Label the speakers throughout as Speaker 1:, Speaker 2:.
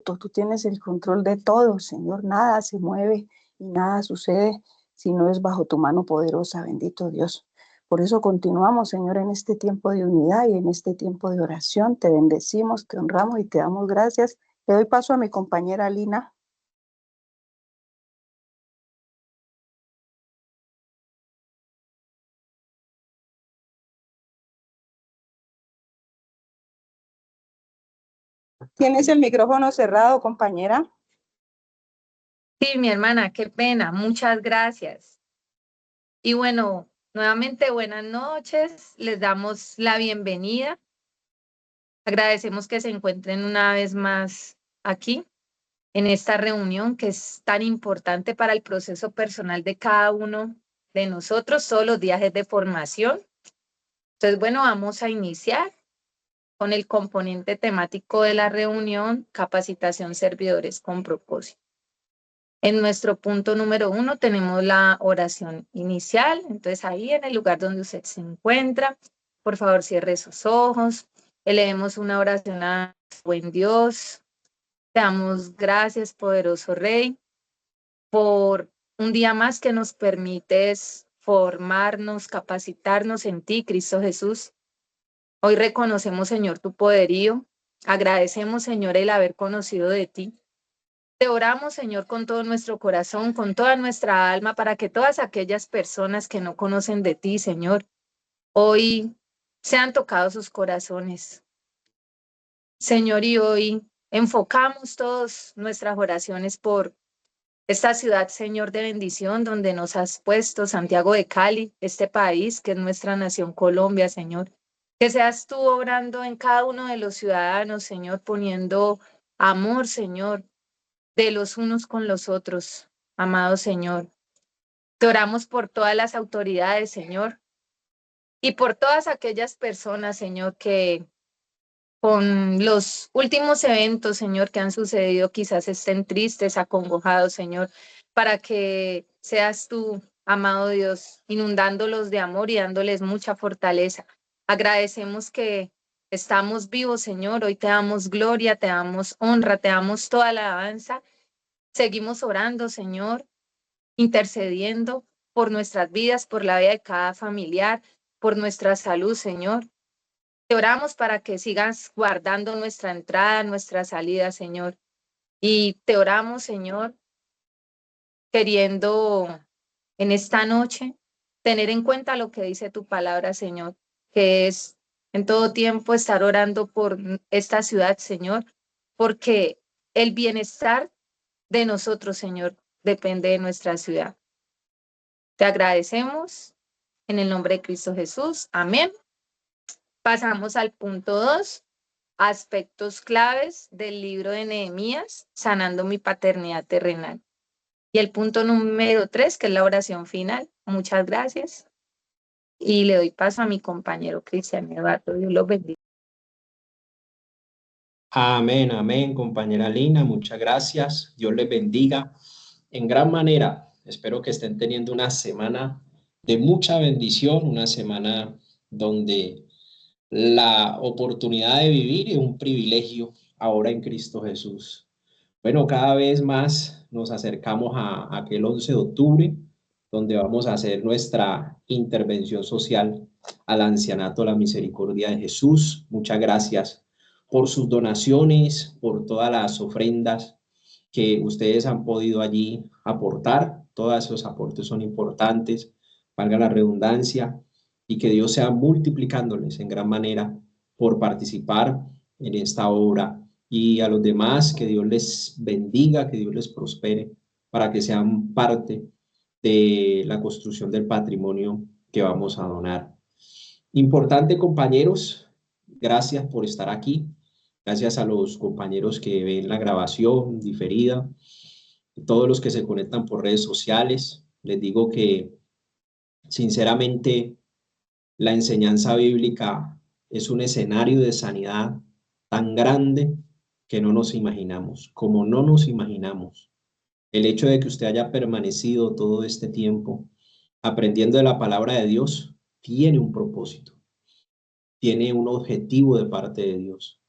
Speaker 1: absoluto, tú tienes el control de todo, Señor, nada se mueve y nada sucede si no es bajo tu mano poderosa, bendito Dios. Por eso continuamos, Señor, en este tiempo de unidad y en este tiempo de oración. Te bendecimos, te honramos y te damos gracias. Le doy paso a mi compañera Lina. ¿Tienes el micrófono cerrado, compañera?
Speaker 2: Sí, mi hermana, qué pena, muchas gracias. Y bueno, nuevamente buenas noches, les damos la bienvenida. Agradecemos que se encuentren una vez más aquí en esta reunión que es tan importante para el proceso personal de cada uno de nosotros, todos los días de formación. Entonces, bueno, vamos a iniciar con el componente temático de la reunión, capacitación servidores con propósito. En nuestro punto número 1 tenemos la oración inicial. Entonces ahí en el lugar donde usted se encuentra, por favor cierre sus ojos, elevemos una oración a buen Dios. Te damos gracias, poderoso Rey, por un día más que nos permites formarnos, capacitarnos en ti, Cristo Jesús. Hoy reconocemos, Señor, tu poderío. Agradecemos, Señor, el haber conocido de ti. Te oramos, Señor, con todo nuestro corazón, con toda nuestra alma, para que todas aquellas personas que no conocen de ti, Señor, hoy sean tocados sus corazones. Señor, y hoy enfocamos todas nuestras oraciones por esta ciudad, Señor, de bendición, donde nos has puesto, Santiago de Cali, este país que es nuestra nación Colombia, Señor. Que seas tú obrando en cada uno de los ciudadanos, Señor, poniendo amor, Señor, de los unos con los otros, amado Señor. Te oramos por todas las autoridades, Señor, y por todas aquellas personas, Señor, que con los últimos eventos, Señor, que han sucedido, quizás estén tristes, acongojados, Señor, para que seas tú, amado Dios, inundándolos de amor y dándoles mucha fortaleza. Agradecemos que estamos vivos, Señor. Hoy te damos gloria, te damos honra, te damos toda la alabanza. Seguimos orando, Señor, intercediendo por nuestras vidas, por la vida de cada familiar, por nuestra salud, Señor. Te oramos para que sigas guardando nuestra entrada, nuestra salida, Señor. Y te oramos, Señor, queriendo en esta noche tener en cuenta lo que dice tu palabra, Señor, que es en todo tiempo estar orando por esta ciudad, Señor, porque el bienestar de nosotros, Señor, depende de nuestra ciudad. Te agradecemos en el nombre de Cristo Jesús. Amén. Pasamos al punto 2, aspectos claves del libro de Nehemías, sanando mi paternidad terrenal. Y el punto número 3, que es la oración final. Muchas gracias. Y le doy paso a mi compañero Cristian Eduardo. Dios lo bendiga.
Speaker 3: Amén, amén, compañera Lina, muchas gracias. Dios les bendiga en gran manera. Espero que estén teniendo una semana de mucha bendición, una semana donde la oportunidad de vivir es un privilegio ahora en Cristo Jesús. Bueno, cada vez más nos acercamos a aquel 11 de octubre, donde vamos a hacer nuestra intervención social al ancianato de la misericordia de Jesús. Muchas gracias por sus donaciones, por todas las ofrendas que ustedes han podido allí aportar. Todos esos aportes son importantes, valga la redundancia, y que Dios sea multiplicándoles en gran manera por participar en esta obra. Y a los demás, que Dios les bendiga, que Dios les prospere, para que sean parte de la construcción del patrimonio que vamos a donar. Importante, compañeros, gracias por estar aquí. Gracias a los compañeros que ven la grabación diferida, todos los que se conectan por redes sociales. Les digo que, sinceramente, la enseñanza bíblica es un escenario de sanidad tan grande que no nos imaginamos, como no nos imaginamos. El hecho de que usted haya permanecido todo este tiempo aprendiendo de la palabra de Dios tiene un propósito, tiene un objetivo de parte de Dios,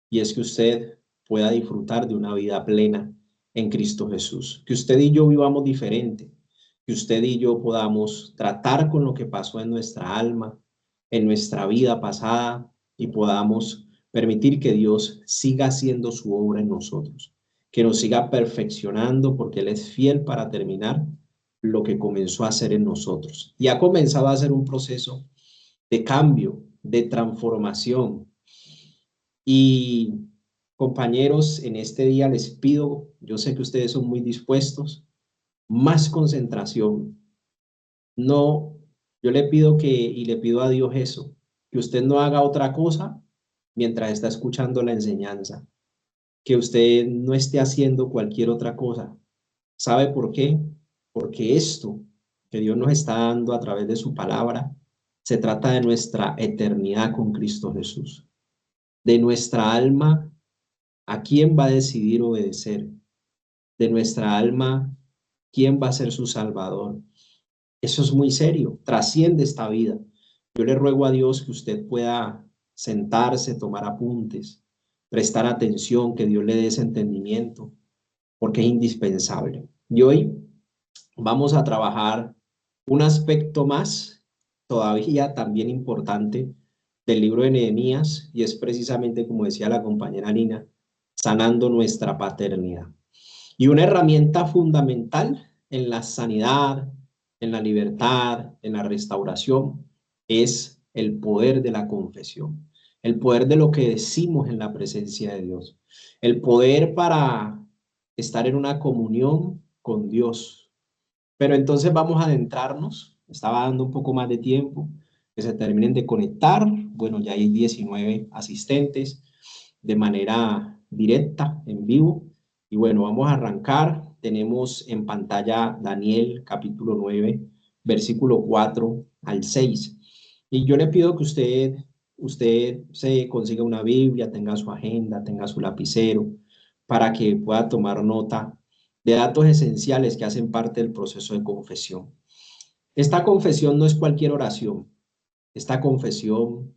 Speaker 3: y es que usted pueda disfrutar de una vida plena en Cristo Jesús. Que usted y yo vivamos diferente, que usted y yo podamos tratar con lo que pasó en nuestra alma, en nuestra vida pasada, y podamos permitir que Dios siga haciendo su obra en nosotros, que nos siga perfeccionando, porque Él es fiel para terminar lo que comenzó a hacer en nosotros. Y ha comenzado a hacer un proceso de cambio, de transformación. Y compañeros, en este día les pido, yo sé que ustedes son muy dispuestos, más concentración. No, yo le pido y le pido a Dios eso, que usted no haga otra cosa mientras está escuchando la enseñanza, que usted no esté haciendo cualquier otra cosa. ¿Sabe por qué? Porque esto que Dios nos está dando a través de su palabra se trata de nuestra eternidad con Cristo Jesús, de nuestra alma, a quién va a decidir obedecer, de nuestra alma, quién va a ser su salvador. Eso es muy serio, trasciende esta vida. Yo le ruego a Dios que usted pueda sentarse, tomar apuntes, prestar atención, que Dios le dé ese entendimiento, porque es indispensable. Y hoy vamos a trabajar un aspecto más, todavía también importante, del libro de Nehemías, y es precisamente, como decía la compañera Lina, sanando nuestra paternidad. Y una herramienta fundamental en la sanidad, en la libertad, en la restauración, es el poder de la confesión, el poder de lo que decimos en la presencia de Dios, el poder para estar en una comunión con Dios. Pero entonces vamos a adentrarnos, estaba dando un poco más de tiempo, que se terminen de conectar. Bueno, ya hay 19 asistentes de manera directa, en vivo. Y bueno, vamos a arrancar. Tenemos en pantalla Daniel capítulo 9, versículo 4 al 6. Y yo le pido que usted se consiga una Biblia, tenga su agenda, tenga su lapicero, para que pueda tomar nota de datos esenciales que hacen parte del proceso de confesión. Esta confesión no es cualquier oración. Esta confesión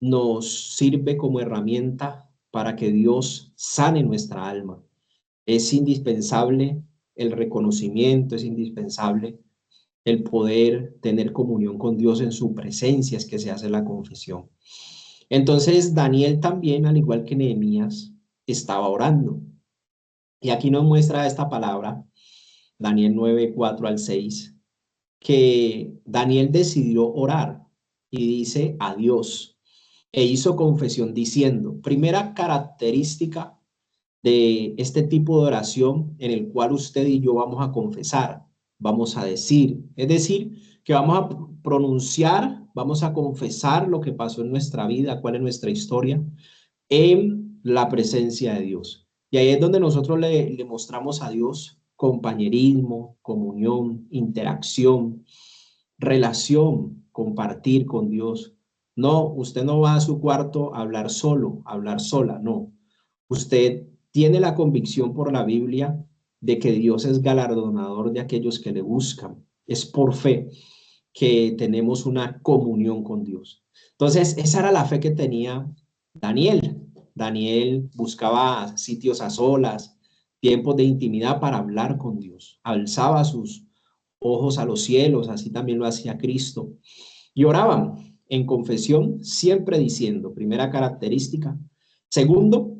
Speaker 3: nos sirve como herramienta para que Dios sane nuestra alma. Es indispensable el reconocimiento, es indispensable el poder tener comunión con Dios en su presencia, es que se hace la confesión. Entonces Daniel también, al igual que Nehemías, estaba orando. Y aquí nos muestra esta palabra, Daniel 9, 4 al 6, que Daniel decidió orar y dice a Dios, e hizo confesión diciendo, primera característica de este tipo de oración en el cual usted y yo vamos a confesar, vamos a decir, es decir, que vamos a pronunciar, vamos a confesar lo que pasó en nuestra vida, cuál es nuestra historia, en la presencia de Dios. Y ahí es donde nosotros le mostramos a Dios compañerismo, comunión, interacción, relación, compartir con Dios. No, usted no va a su cuarto a hablar solo, a hablar sola, no. Usted tiene la convicción por la Biblia de que Dios es galardonador de aquellos que le buscan. Es por fe que tenemos una comunión con Dios. Entonces, esa era la fe que tenía Daniel. Daniel buscaba sitios a solas, tiempos de intimidad para hablar con Dios. Alzaba sus ojos a los cielos, así también lo hacía Cristo. Y oraban en confesión, siempre diciendo, primera característica. Segundo,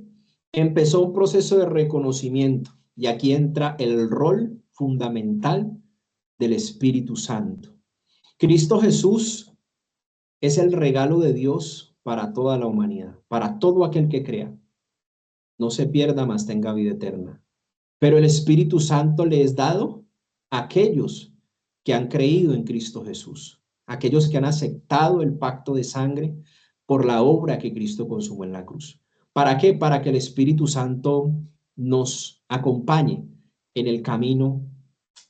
Speaker 3: empezó un proceso de reconocimiento. Y aquí entra el rol fundamental del Espíritu Santo. Cristo Jesús es el regalo de Dios para toda la humanidad, para todo aquel que crea. No se pierda, mas tenga vida eterna. Pero el Espíritu Santo le es dado a aquellos que han creído en Cristo Jesús, aquellos que han aceptado el pacto de sangre por la obra que Cristo consumó en la cruz. ¿Para qué? Para que el Espíritu Santo nos acompañe en el camino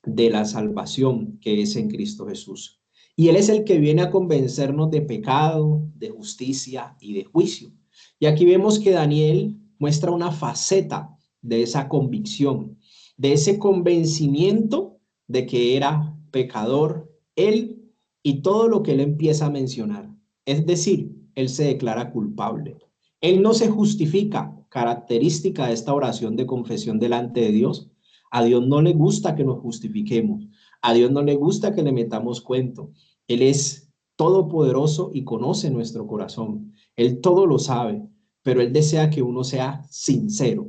Speaker 3: de la salvación que es en Cristo Jesús. Y Él es el que viene a convencernos de pecado, de justicia y de juicio. Y aquí vemos que Daniel muestra una faceta de esa convicción, de ese convencimiento de que era pecador él y todo lo que él empieza a mencionar. Es decir, él se declara culpable. Él no se justifica, característica de esta oración de confesión delante de Dios. A Dios no le gusta que nos justifiquemos. A Dios no le gusta que le metamos cuento. Él es todopoderoso y conoce nuestro corazón. Él todo lo sabe, pero Él desea que uno sea sincero.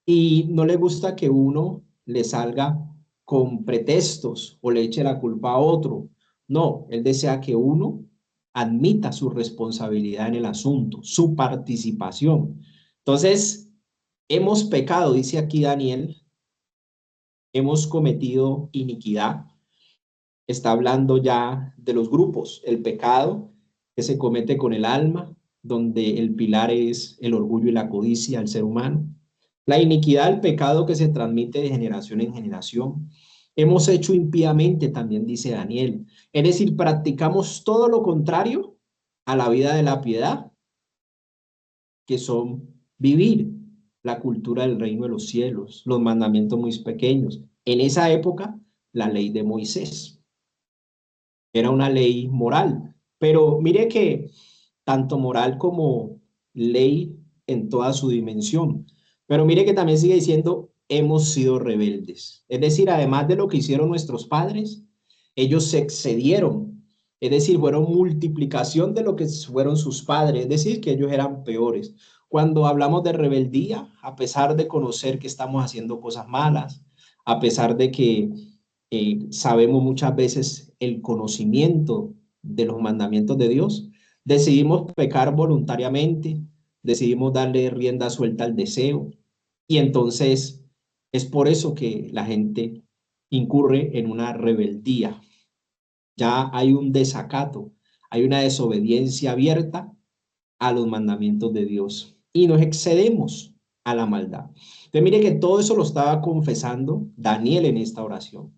Speaker 3: Y no le gusta que uno le salga con pretextos o le eche la culpa a otro. No, Él desea que uno admita su responsabilidad en el asunto, su participación. Entonces, hemos pecado, dice aquí Daniel, hemos cometido iniquidad. Está hablando ya de los grupos, el pecado que se comete con el alma, donde el pilar es el orgullo y la codicia del ser humano. La iniquidad, el pecado que se transmite de generación en generación. Hemos hecho impíamente, también dice Daniel. Es decir, practicamos todo lo contrario a la vida de la piedad, que son vivir la cultura del reino de los cielos, los mandamientos muy pequeños. En esa época, la ley de Moisés era una ley moral, pero mire que tanto moral como ley en toda su dimensión. Pero mire que también sigue diciendo, hemos sido rebeldes. Es decir, además de lo que hicieron nuestros padres, ellos se excedieron. Es decir, fueron multiplicación de lo que fueron sus padres. Es decir, que ellos eran peores. Cuando hablamos de rebeldía, a pesar de conocer que estamos haciendo cosas malas, a pesar de que sabemos muchas veces el conocimiento de los mandamientos de Dios, decidimos pecar voluntariamente, decidimos darle rienda suelta al deseo y entonces es por eso que la gente incurre en una rebeldía. Ya hay un desacato, hay una desobediencia abierta a los mandamientos de Dios y nos excedemos a la maldad. Entonces mire que todo eso lo estaba confesando Daniel en esta oración.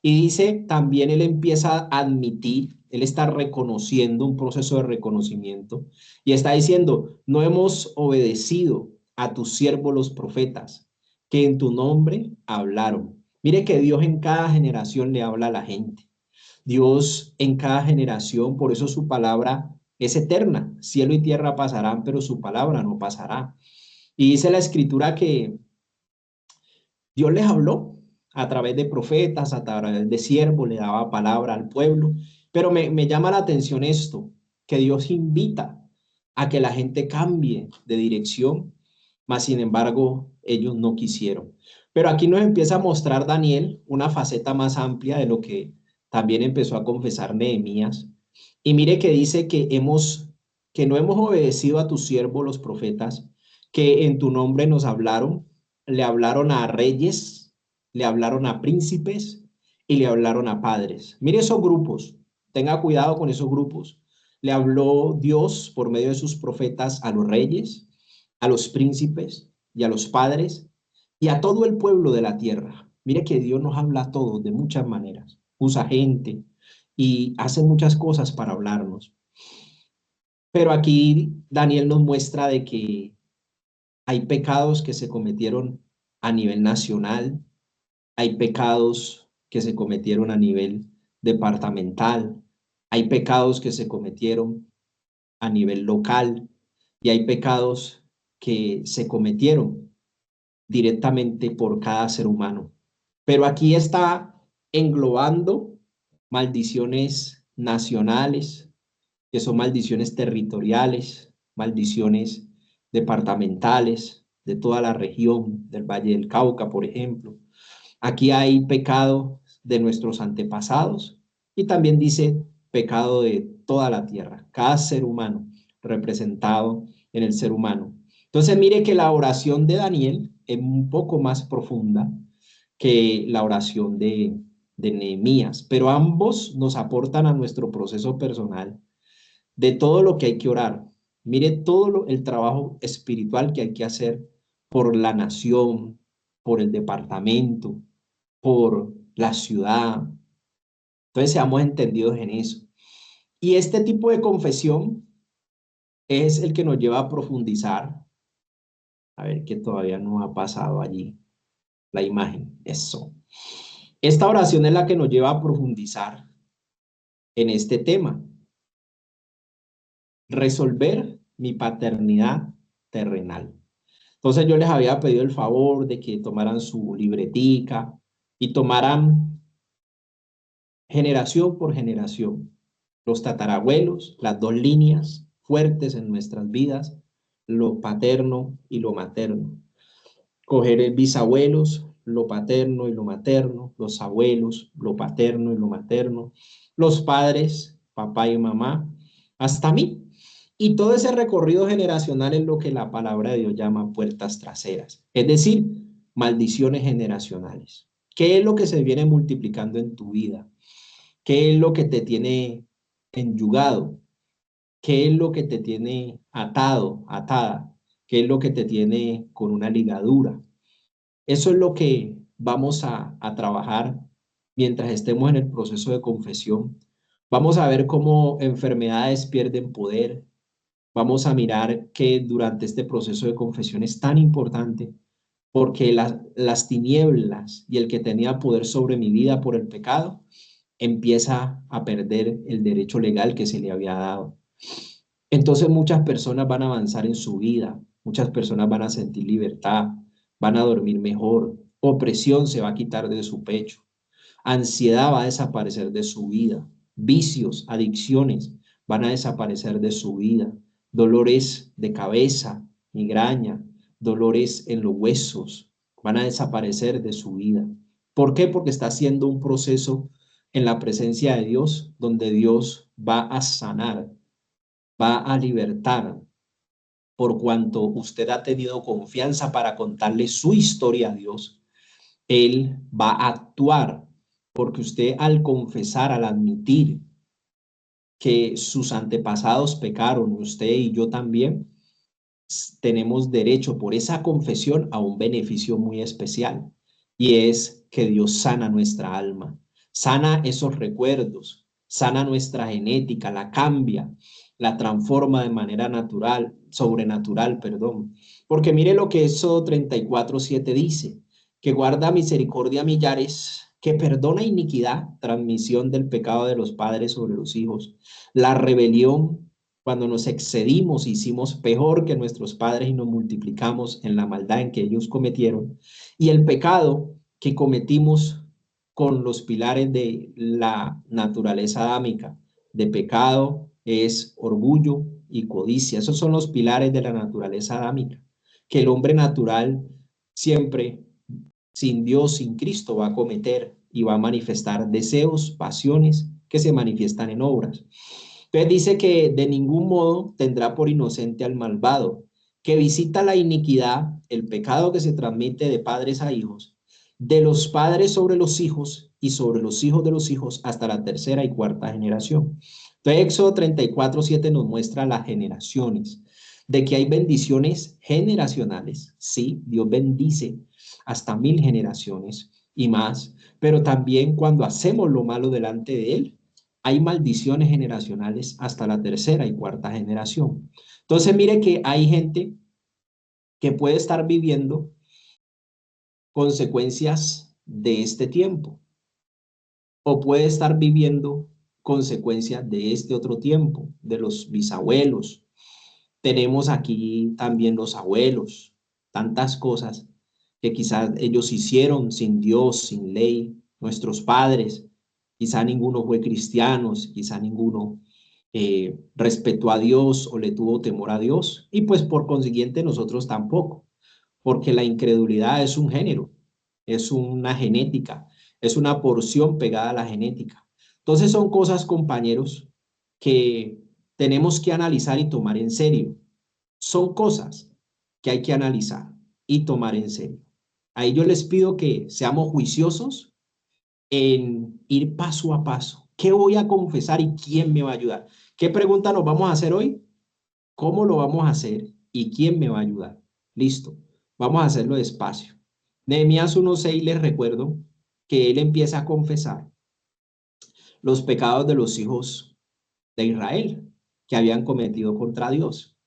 Speaker 3: Y dice, también él empieza a admitir, él está reconociendo un proceso de reconocimiento y está diciendo, no hemos obedecido a tus siervos los profetas, que en tu nombre hablaron. Mire que Dios en cada generación le habla a la gente. Dios en cada generación, por eso su palabra es eterna. Cielo y tierra pasarán, pero su palabra no pasará. Y dice la escritura que Dios les habló a través de profetas, a través de siervos, le daba palabra al pueblo. Pero me llama la atención esto, que Dios invita a que la gente cambie de dirección, mas sin embargo ellos no quisieron. Pero aquí nos empieza a mostrar Daniel una faceta más amplia de lo que también empezó a confesar Nehemías. Y mire que dice que no hemos obedecido a tus siervos los profetas, que en tu nombre nos hablaron, le hablaron a reyes, le hablaron a príncipes y le hablaron a padres. Mire esos grupos, tenga cuidado con esos grupos. Le habló Dios por medio de sus profetas a los reyes, a los príncipes y a los padres y a todo el pueblo de la tierra. Mire que Dios nos habla a todos de muchas maneras. Usa gente y hace muchas cosas para hablarnos. Pero aquí Daniel nos muestra de que hay pecados que se cometieron a nivel nacional, hay pecados que se cometieron a nivel departamental, hay pecados que se cometieron a nivel local y hay pecados que se cometieron directamente por cada ser humano. Pero aquí está englobando maldiciones nacionales, que son maldiciones territoriales, maldiciones departamentales de toda la región del Valle del Cauca, por ejemplo. Aquí hay pecado de nuestros antepasados y también dice pecado de toda la tierra, cada ser humano representado en el ser humano. Entonces mire que la oración de Daniel es un poco más profunda que la oración de Nehemías, pero ambos nos aportan a nuestro proceso personal de todo lo que hay que orar. Mire todo el trabajo espiritual que hay que hacer por la nación, por el departamento, por la ciudad. Entonces seamos entendidos en eso. Y este tipo de confesión es el que nos lleva a profundizar. A ver qué todavía no ha pasado allí. La imagen, eso. Esta oración es la que nos lleva a profundizar en este tema. Resolver mi paternidad terrenal. Entonces yo les había pedido el favor de que tomaran su libretica y tomaran generación por generación, los tatarabuelos, las dos líneas fuertes en nuestras vidas, lo paterno y lo materno. Coger el bisabuelos, lo paterno y lo materno, los abuelos, lo paterno y lo materno, los padres, papá y mamá, hasta mí. Y todo ese recorrido generacional es lo que la palabra de Dios llama puertas traseras, es decir, maldiciones generacionales. ¿Qué es lo que se viene multiplicando en tu vida? ¿Qué es lo que te tiene enyugado? ¿Qué es lo que te tiene atado, atada? ¿Qué es lo que te tiene con una ligadura? Eso es lo que vamos a trabajar mientras estemos en el proceso de confesión. Vamos a ver cómo enfermedades pierden poder. Vamos a mirar que durante este proceso de confesión es tan importante porque las tinieblas y el que tenía poder sobre mi vida por el pecado empieza a perder el derecho legal que se le había dado. Entonces muchas personas van a avanzar en su vida, muchas personas van a sentir libertad, van a dormir mejor, opresión se va a quitar de su pecho, ansiedad va a desaparecer de su vida, vicios, adicciones van a desaparecer de su vida, dolores de cabeza, migraña, dolores en los huesos van a desaparecer de su vida. ¿Por qué? Porque está haciendo un proceso en la presencia de Dios donde Dios va a sanar, va a libertar, por cuanto usted ha tenido confianza para contarle su historia a Dios. Él va a actuar porque usted al confesar, al admitir que sus antepasados pecaron, usted y yo también, tenemos derecho por esa confesión a un beneficio muy especial y es que Dios sana nuestra alma, sana esos recuerdos, sana nuestra genética, la cambia, la transforma de manera natural, sobrenatural, perdón. Porque mire lo que Éxodo 34:7 dice, que guarda misericordia a millares, que perdona iniquidad, transmisión del pecado de los padres sobre los hijos, la rebelión, cuando nos excedimos, hicimos peor que nuestros padres y nos multiplicamos en la maldad en que ellos cometieron, y el pecado que cometimos con los pilares de la naturaleza adámica, de pecado es orgullo y codicia. Esos son los pilares de la naturaleza adámica, que el hombre natural siempre sin Dios, sin Cristo, va a cometer y va a manifestar deseos, pasiones que se manifiestan en obras. Entonces dice que de ningún modo tendrá por inocente al malvado, que visita la iniquidad, el pecado que se transmite de padres a hijos, de los padres sobre los hijos y sobre los hijos de los hijos hasta la tercera y cuarta generación. Entonces Éxodo 34:7 nos muestra las generaciones, de que hay bendiciones generacionales. Sí, Dios bendice hasta 1000 generaciones y más, pero también cuando hacemos lo malo delante de Él, hay maldiciones generacionales hasta la tercera y cuarta generación. Entonces, mire que hay gente que puede estar viviendo consecuencias de este tiempo o puede estar viviendo consecuencias de este otro tiempo, de los bisabuelos. Tenemos aquí también los abuelos, tantas cosas que quizás ellos hicieron sin Dios, sin ley, nuestros padres. Quizá ninguno fue cristiano, quizá ninguno respetó a Dios o le tuvo temor a Dios. Y pues por consiguiente nosotros tampoco, porque la incredulidad es un género, es una genética, es una porción pegada a la genética. Entonces son cosas, compañeros, que tenemos que analizar y tomar en serio. Son cosas que hay que analizar y tomar en serio. Ahí yo les pido que seamos juiciosos en ir paso a paso. ¿Qué voy a confesar y quién me va a ayudar? ¿Qué pregunta nos vamos a hacer hoy? ¿Cómo lo vamos a hacer y quién me va a ayudar? Listo, vamos a hacerlo despacio. Nehemías 1:6 les recuerdo que él empieza a confesar los pecados de los hijos de Israel que habían cometido contra Dios.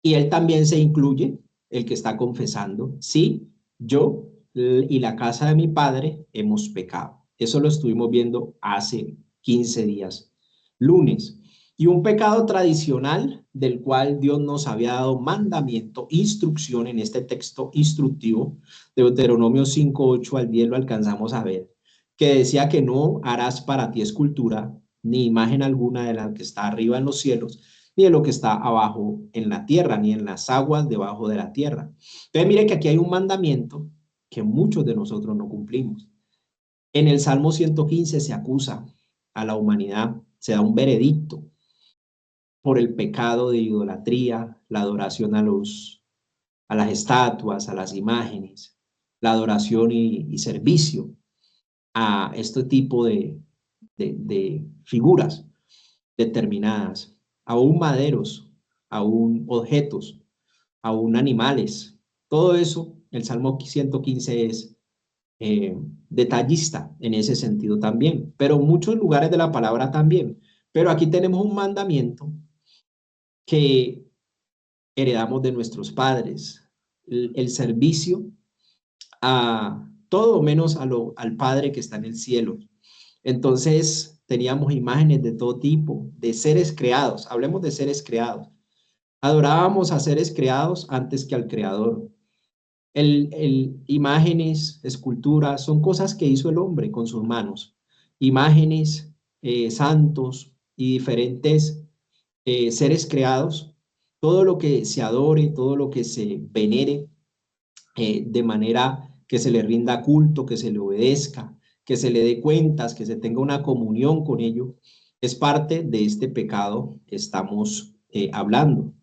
Speaker 3: Y él también se incluye, el que está confesando, sí, yo y la casa de mi padre hemos pecado. Eso lo estuvimos viendo hace 15 días, lunes. Y un pecado tradicional del cual Dios nos había dado mandamiento, instrucción en este texto instructivo, Deuteronomio 5:8 al 10 lo alcanzamos a ver, que decía que no harás para ti escultura, ni imagen alguna de la que está arriba en los cielos, ni de lo que está abajo en la tierra, ni en las aguas debajo de la tierra. Entonces mire que aquí hay un mandamiento que muchos de nosotros no cumplimos. En el Salmo 115 se acusa a la humanidad, se da un veredicto por el pecado de idolatría, la adoración a las estatuas, a las imágenes, la adoración y servicio a este tipo de figuras determinadas, aún maderos, aún objetos, aún animales. Todo eso, el Salmo 115 es detallista en ese sentido también, pero muchos lugares de la palabra también. Pero aquí tenemos un mandamiento que heredamos de nuestros padres, el servicio a todo menos al Padre que está en el cielo. Entonces teníamos imágenes de todo tipo, de seres creados, hablemos de seres creados. Adorábamos a seres creados antes que al Creador. Imágenes, esculturas, son cosas que hizo el hombre con sus manos. Imágenes, santos y diferentes seres creados, todo lo que se adore, todo lo que se venere, de manera que se le rinda culto, que se le obedezca, que se le dé cuentas, que se tenga una comunión con ello, es parte de este pecado que estamos hablando.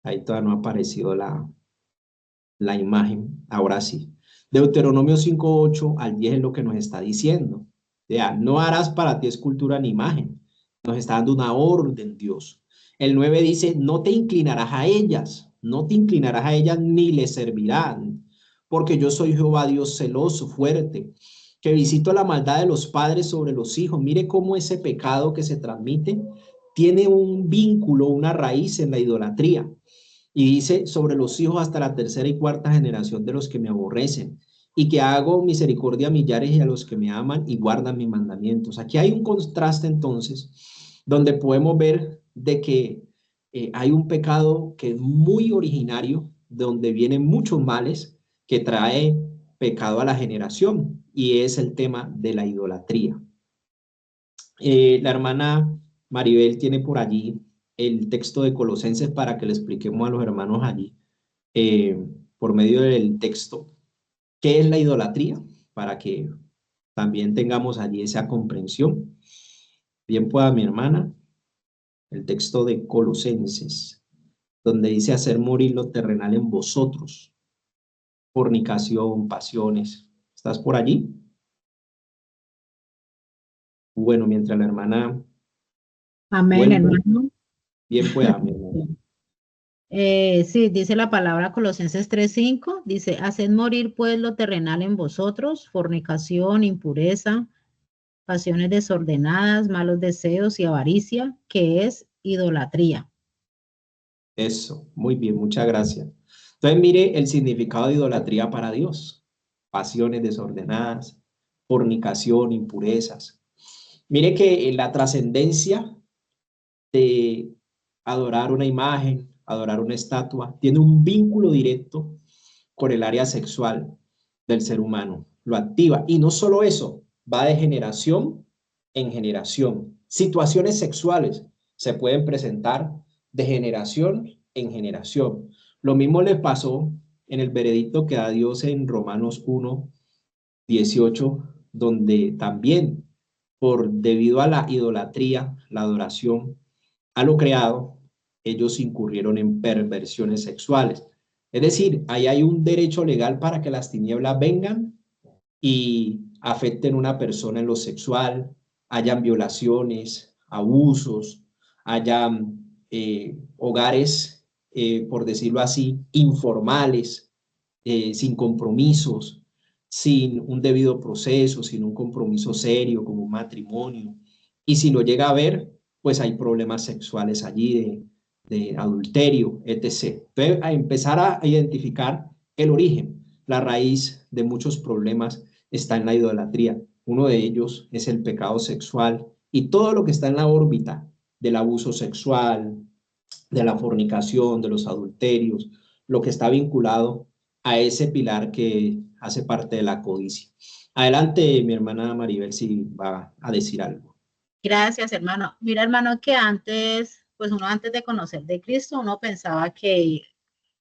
Speaker 3: Ahí todavía no ha aparecido la imagen, ahora sí. Deuteronomio 5:8 al 10 es lo que nos está diciendo. Ya, no harás para ti escultura ni imagen. Nos está dando una orden, Dios. El 9 dice, no te inclinarás a ellas, no te inclinarás a ellas ni les servirán, porque yo soy Jehová Dios celoso, fuerte, que visito la maldad de los padres sobre los hijos. Mire cómo ese pecado que se transmite tiene un vínculo, una raíz en la idolatría. Y dice, sobre los hijos hasta la tercera y cuarta generación de los que me aborrecen, y que hago misericordia a millares y a los que me aman y guardan mis mandamientos. Aquí hay un contraste entonces, donde podemos ver de que hay un pecado que es muy originario, donde vienen muchos males, que trae pecado a la generación, y es el tema de la idolatría. La hermana Maribel tiene por allí el texto de Colosenses para que le expliquemos a los hermanos allí, por medio del texto, qué es la idolatría, para que también tengamos allí esa comprensión. Bien pueda mi hermana, el texto de Colosenses, donde dice hacer morir lo terrenal en vosotros, fornicación, pasiones. ¿Estás por allí? Bueno, mientras la hermana
Speaker 4: Amén,
Speaker 3: vuelve,
Speaker 4: hermano.
Speaker 3: bien pueda mi hermana.
Speaker 4: Sí, dice la palabra Colosenses 3:5, dice, haced morir pues lo terrenal en vosotros, fornicación, impureza, pasiones desordenadas, malos deseos y avaricia, que es idolatría.
Speaker 3: Eso, muy bien, muchas gracias. Entonces mire el significado de idolatría para Dios. Pasiones desordenadas, fornicación, impurezas. Mire que la trascendencia de adorar una imagen, adorar una estatua, tiene un vínculo directo con el área sexual del ser humano. Lo activa. Y no solo eso, va de generación en generación. Situaciones sexuales se pueden presentar de generación en generación. Lo mismo le pasó en el veredicto que da Dios en Romanos 1:18, donde también debido a la idolatría, la adoración a lo creado, ellos incurrieron en perversiones sexuales. Es decir, ahí hay un derecho legal para que las tinieblas vengan y afecten a una persona en lo sexual, hayan violaciones, abusos, hayan hogares, por decirlo así, informales, sin compromisos, sin un debido proceso, sin un compromiso serio como un matrimonio. Y si lo llega a ver, pues hay problemas sexuales allí de adulterio, etc. Entonces, a empezar a identificar el origen, la raíz de muchos problemas está en la idolatría. Uno de ellos es el pecado sexual y todo lo que está en la órbita del abuso sexual, de la fornicación, de los adulterios, lo que está vinculado a ese pilar que hace parte de la codicia. Adelante, mi hermana Maribel, si va a decir algo.
Speaker 4: Gracias, hermano. Mira, hermano, que antes, pues uno antes de conocer de Cristo, uno pensaba que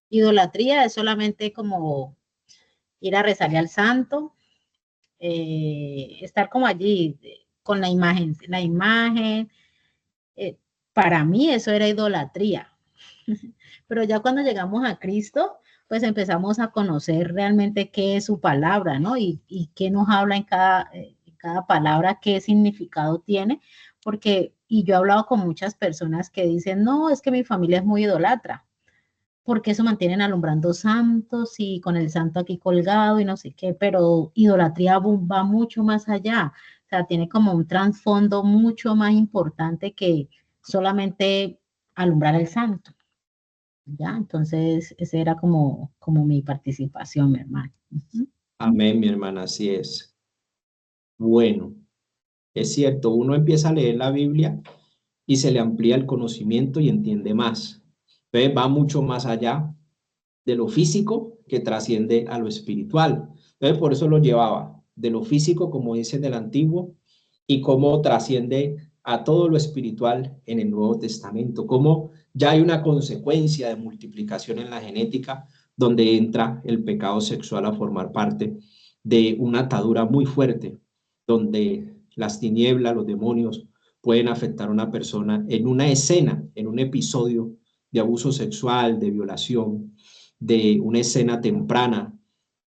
Speaker 4: idolatría es solamente como ir a rezarle al santo, estar como allí con la imagen. eh, para mí eso era idolatría. Pero ya cuando llegamos a Cristo, pues empezamos a conocer realmente qué es su palabra, ¿no? Y qué nos habla en cada palabra, qué significado tiene, porque, y yo he hablado con muchas personas que dicen, no, es que mi familia es muy idolatra, porque eso mantienen alumbrando santos y con el santo aquí colgado y no sé qué, pero idolatría va mucho más allá, o sea, tiene como un trasfondo mucho más importante que solamente alumbrar el santo. ¿Ya? Entonces, esa era como mi participación, mi hermano. Ujú.
Speaker 3: Amén, mi hermana, así es. Bueno, es cierto, uno empieza a leer la Biblia y se le amplía el conocimiento y entiende más. Entonces va mucho más allá de lo físico que trasciende a lo espiritual. Entonces por eso lo llevaba de lo físico, como dice del Antiguo, y cómo trasciende a todo lo espiritual en el Nuevo Testamento, cómo ya hay una consecuencia de multiplicación en la genética, donde entra el pecado sexual a formar parte de una atadura muy fuerte, donde las tinieblas, los demonios pueden afectar a una persona en una escena, en un episodio de abuso sexual, de violación, de una escena temprana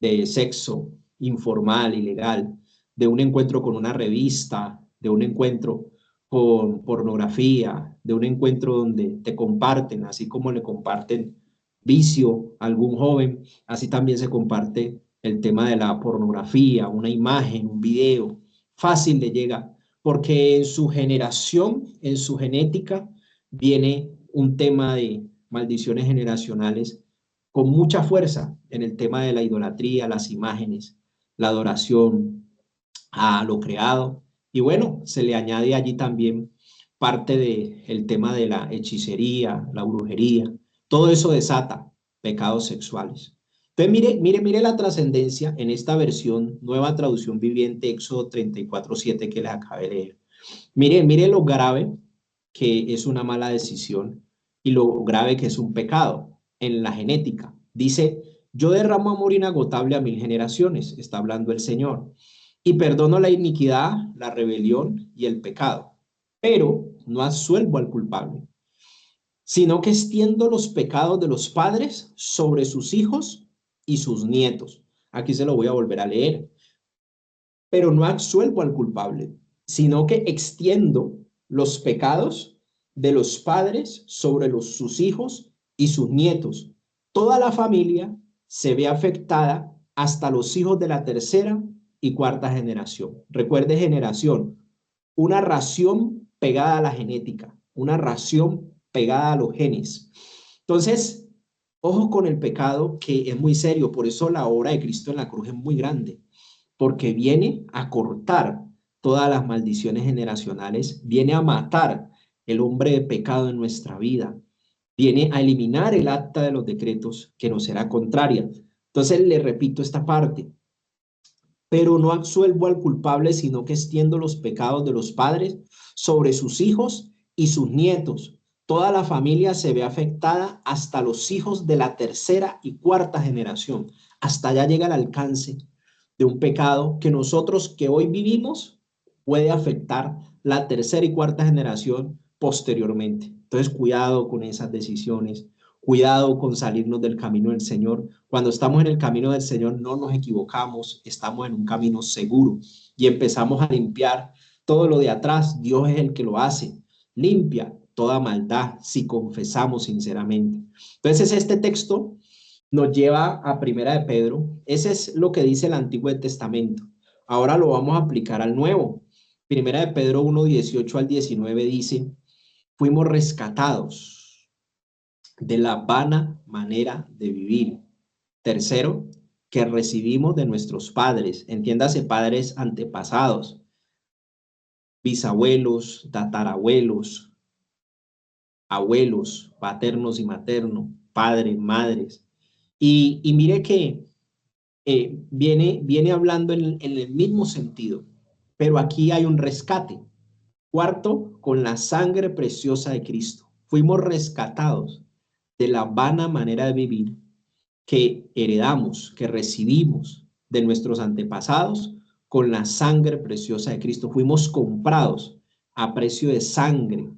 Speaker 3: de sexo informal, ilegal, de un encuentro con una revista, de un encuentro con pornografía, de un encuentro donde te comparten, así como le comparten vicio a algún joven, así también se comparte el tema de la pornografía, una imagen, un video, fácil le llega, porque en su generación, en su genética, viene un tema de maldiciones generacionales con mucha fuerza en el tema de la idolatría, las imágenes, la adoración a lo creado. Y bueno, se le añade allí también parte del tema de la hechicería, la brujería. Todo eso desata pecados sexuales. Entonces, mire la trascendencia en esta versión, nueva traducción viviente, Éxodo 34:7 que les acabé de leer. Mire lo grave que es una mala decisión y lo grave que es un pecado en la genética. Dice, yo derramo amor inagotable a 1000 generaciones, está hablando el Señor, y perdono la iniquidad, la rebelión y el pecado, pero no absuelvo al culpable, sino que extiendo los pecados de los padres sobre sus hijos y sus nietos. Aquí se lo voy a volver a leer. Pero no absuelvo al culpable, sino que extiendo los pecados de los padres sobre sus hijos y sus nietos. Toda la familia se ve afectada hasta los hijos de la tercera y cuarta generación. Recuerde generación, una ración pegada a la genética, una ración pegada a los genes. Entonces, ojo con el pecado, que es muy serio, por eso la obra de Cristo en la cruz es muy grande, porque viene a cortar todas las maldiciones generacionales, viene a matar el hombre de pecado en nuestra vida, viene a eliminar el acta de los decretos que nos será contraria. Entonces le repito esta parte, pero no absuelvo al culpable, sino que extiendo los pecados de los padres sobre sus hijos y sus nietos. Toda la familia se ve afectada hasta los hijos de la tercera y cuarta generación. Hasta allá llega el alcance de un pecado que nosotros que hoy vivimos puede afectar la tercera y cuarta generación posteriormente. Entonces, cuidado con esas decisiones, cuidado con salirnos del camino del Señor. Cuando estamos en el camino del Señor no nos equivocamos, estamos en un camino seguro y empezamos a limpiar todo lo de atrás. Dios es el que lo hace, limpia toda maldad si confesamos sinceramente. Entonces, este texto nos lleva a Primera de Pedro. Ese es lo que dice el Antiguo Testamento. Ahora lo vamos a aplicar al Nuevo. Primera de Pedro 1:18 al 19 dice, fuimos rescatados de la vana manera de vivir. Tercero, que recibimos de nuestros padres, entiéndase padres antepasados, bisabuelos, tatarabuelos, abuelos, paternos y maternos, padres, madres. Y mire que viene hablando en el mismo sentido, pero aquí hay un rescate. Cuarto, con la sangre preciosa de Cristo. Fuimos rescatados de la vana manera de vivir que heredamos, que recibimos de nuestros antepasados con la sangre preciosa de Cristo. Fuimos comprados a precio de sangre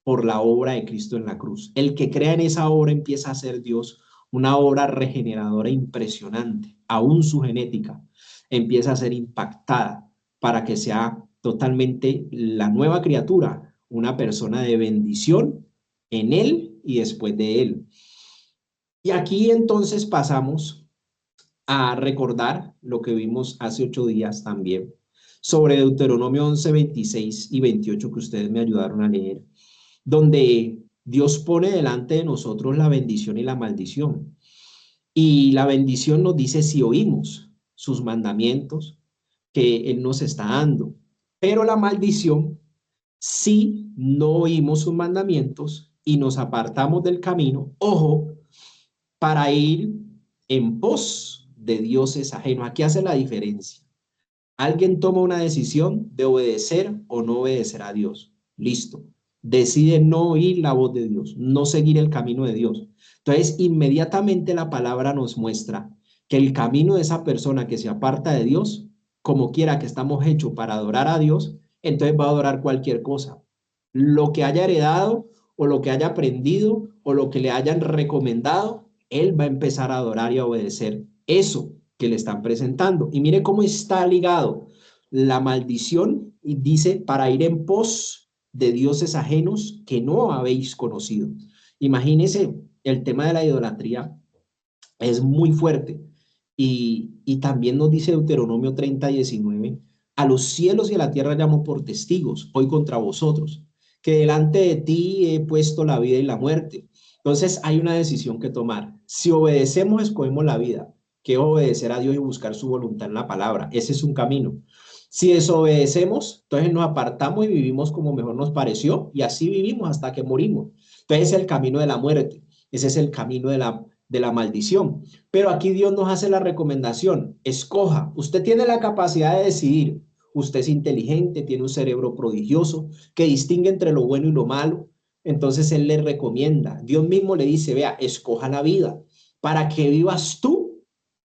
Speaker 3: por la obra de Cristo en la cruz. El que crea en esa obra empieza a ser Dios, una obra regeneradora impresionante. Aún su genética empieza a ser impactada para que sea totalmente la nueva criatura, una persona de bendición en él y después de él. Y aquí entonces pasamos a recordar lo que vimos hace 8 días también sobre Deuteronomio 11, 26 y 28 que ustedes me ayudaron a leer, donde Dios pone delante de nosotros la bendición y la maldición. Y la bendición nos dice si oímos sus mandamientos que Él nos está dando, pero la maldición si no oímos sus mandamientos y nos apartamos del camino, ojo, para ir en pos de dioses ajenos. Aquí hace la diferencia. Alguien toma una decisión de obedecer o no obedecer a Dios. Listo. Decide no oír la voz de Dios, no seguir el camino de Dios. Entonces, inmediatamente la palabra nos muestra que el camino de esa persona que se aparta de Dios, como quiera que estamos hechos para adorar a Dios, entonces va a adorar cualquier cosa. Lo que haya heredado o lo que haya aprendido o lo que le hayan recomendado, él va a empezar a adorar y a obedecer eso que le están presentando. Y mire cómo está ligado la maldición y dice para ir en pos de dioses ajenos que no habéis conocido. Imagínense, el tema de la idolatría es muy fuerte y también nos dice Deuteronomio 30, 19, a los cielos y a la tierra llamo por testigos hoy contra vosotros, que delante de ti he puesto la vida y la muerte. Entonces hay una decisión que tomar. Si obedecemos, escogemos la vida, que es obedecer a Dios y buscar su voluntad en la palabra. Ese es un camino. Si desobedecemos, entonces nos apartamos y vivimos como mejor nos pareció y así vivimos hasta que morimos. Entonces es el camino de la muerte. Ese es el camino de la maldición. Pero aquí Dios nos hace la recomendación. Escoja. Usted tiene la capacidad de decidir. Usted es inteligente, tiene un cerebro prodigioso que distingue entre lo bueno y lo malo. Entonces Él le recomienda. Dios mismo le dice, vea, escoja la vida para que vivas tú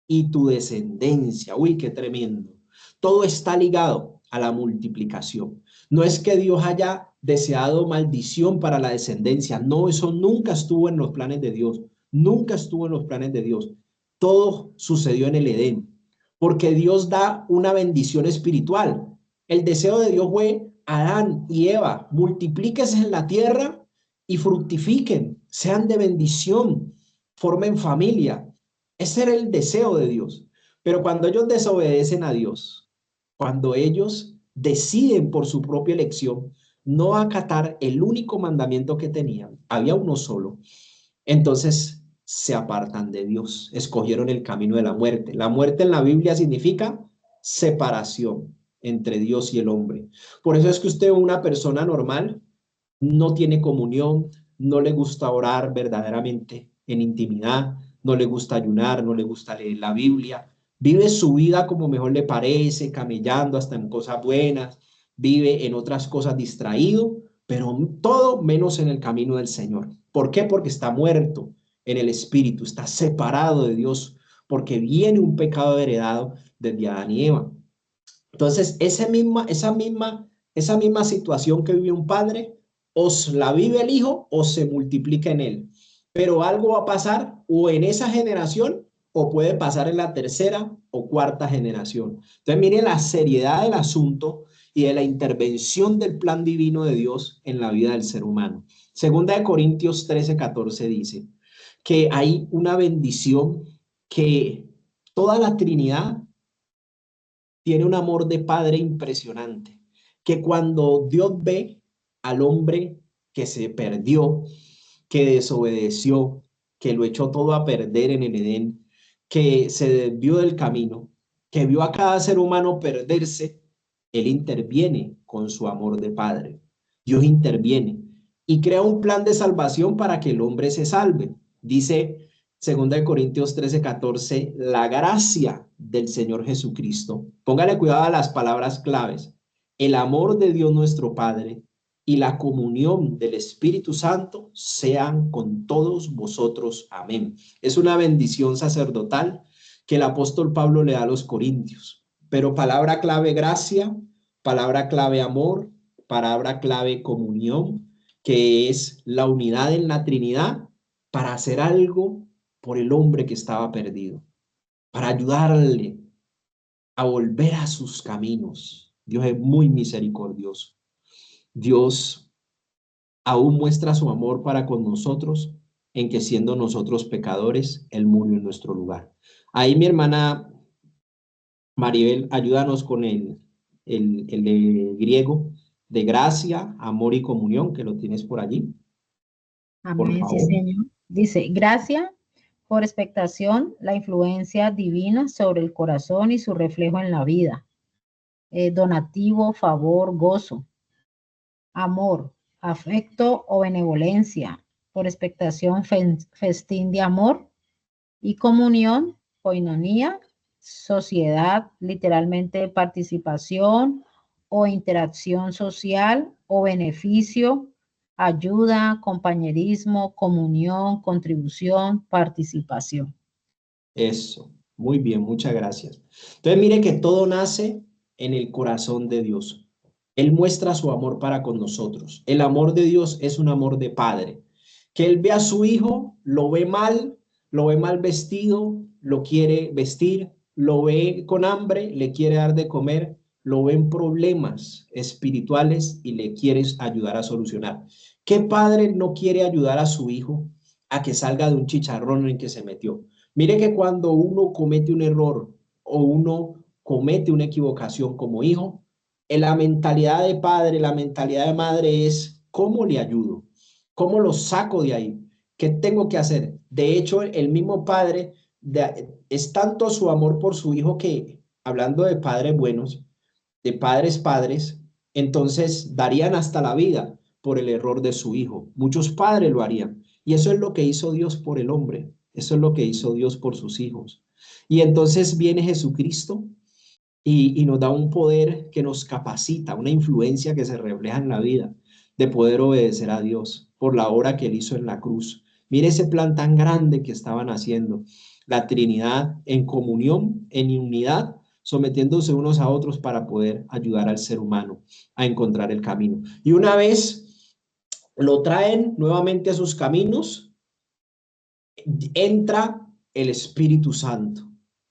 Speaker 3: y tu descendencia. Uy, qué tremendo. Todo está ligado a la multiplicación. No es que Dios haya deseado maldición para la descendencia. No, eso nunca estuvo en los planes de Dios. Nunca estuvo en los planes de Dios. Todo sucedió en el Edén. Porque Dios da una bendición espiritual. El deseo de Dios fue, Adán y Eva, multiplíquense en la tierra y fructifiquen, sean de bendición, formen familia. Ese era el deseo de Dios. Pero cuando ellos desobedecen a Dios, cuando ellos deciden por su propia elección no acatar el único mandamiento que tenían, había uno solo, entonces se apartan de Dios, escogieron el camino de la muerte. La muerte en la Biblia significa separación entre Dios y el hombre. Por eso es que usted, una persona normal, no tiene comunión, no le gusta orar verdaderamente en intimidad, no le gusta ayunar, no le gusta leer la Biblia, vive su vida como mejor le parece, camellando hasta en cosas buenas, vive en otras cosas distraído, pero todo menos en el camino del Señor. ¿Por qué? Porque está muerto en el espíritu, está separado de Dios, porque viene un pecado heredado desde Adán y Eva. Entonces, esa misma situación que vive un padre, os la vive el hijo o se multiplica en él. Pero algo va a pasar o en esa generación o puede pasar en la tercera o cuarta generación. Entonces, mire la seriedad del asunto y de la intervención del plan divino de Dios en la vida del ser humano. Segunda de Corintios 13, 14 dice que hay una bendición que toda la Trinidad tiene un amor de padre impresionante, que cuando Dios ve al hombre que se perdió, que desobedeció, que lo echó todo a perder en el Edén, que se desvió del camino, que vio a cada ser humano perderse, Él interviene con su amor de padre. Dios interviene. y crea un plan de salvación para que el hombre se salve. Dice 2 Corintios 13:14, la gracia del Señor Jesucristo. Póngale cuidado a las palabras claves. El amor de Dios nuestro Padre y la comunión del Espíritu Santo sean con todos vosotros. Amén. Es una bendición sacerdotal que el apóstol Pablo le da a los corintios. Pero palabra clave gracia, palabra clave amor, palabra clave comunión, que es la unidad en la Trinidad para hacer algo por el hombre que estaba perdido, para ayudarle a volver a sus caminos. Dios es muy misericordioso. Dios aún muestra su amor para con nosotros en que siendo nosotros pecadores, Él murió en nuestro lugar. Ahí mi hermana Maribel, ayúdanos con el de griego, de gracia, amor y comunión, que lo tienes por allí. Por
Speaker 4: Amén, sí,
Speaker 3: favor.
Speaker 4: Señor. Dice, gracia por expectación, la influencia divina sobre el corazón y su reflejo en la vida. Donativo, favor, gozo. Amor, afecto o benevolencia. Por expectación, festín de amor. Y comunión, koinonía, sociedad, literalmente participación o interacción social o beneficio, ayuda, compañerismo, comunión, contribución, participación.
Speaker 3: Eso, muy bien, muchas gracias. Entonces mire que todo nace en el corazón de Dios. Él muestra su amor para con nosotros. El amor de Dios es un amor de padre. Que Él ve a su hijo, lo ve mal vestido, lo quiere vestir, lo ve con hambre, le quiere dar de comer, lo ve en problemas espirituales y le quiere ayudar a solucionar. ¿Qué padre no quiere ayudar a su hijo a que salga de un chicharrón en que se metió? Mire que cuando uno comete un error o uno comete una equivocación como hijo, la mentalidad de padre, la mentalidad de madre es ¿cómo le ayudo? ¿Cómo lo saco de ahí? ¿Qué tengo que hacer? De hecho, el mismo padre es tanto su amor por su hijo que, hablando de padres buenos, de padres, entonces darían hasta la vida por el error de su hijo. Muchos padres lo harían. Y eso es lo que hizo Dios por el hombre. Eso es lo que hizo Dios por sus hijos. Y entonces viene Jesucristo y nos da un poder que nos capacita, una influencia que se refleja en la vida de poder obedecer a Dios por la obra que Él hizo en la cruz. Mire ese plan tan grande que estaban haciendo. La Trinidad en comunión, en unidad, sometiéndose unos a otros para poder ayudar al ser humano a encontrar el camino. Y una vez lo traen nuevamente a sus caminos, entra el Espíritu Santo,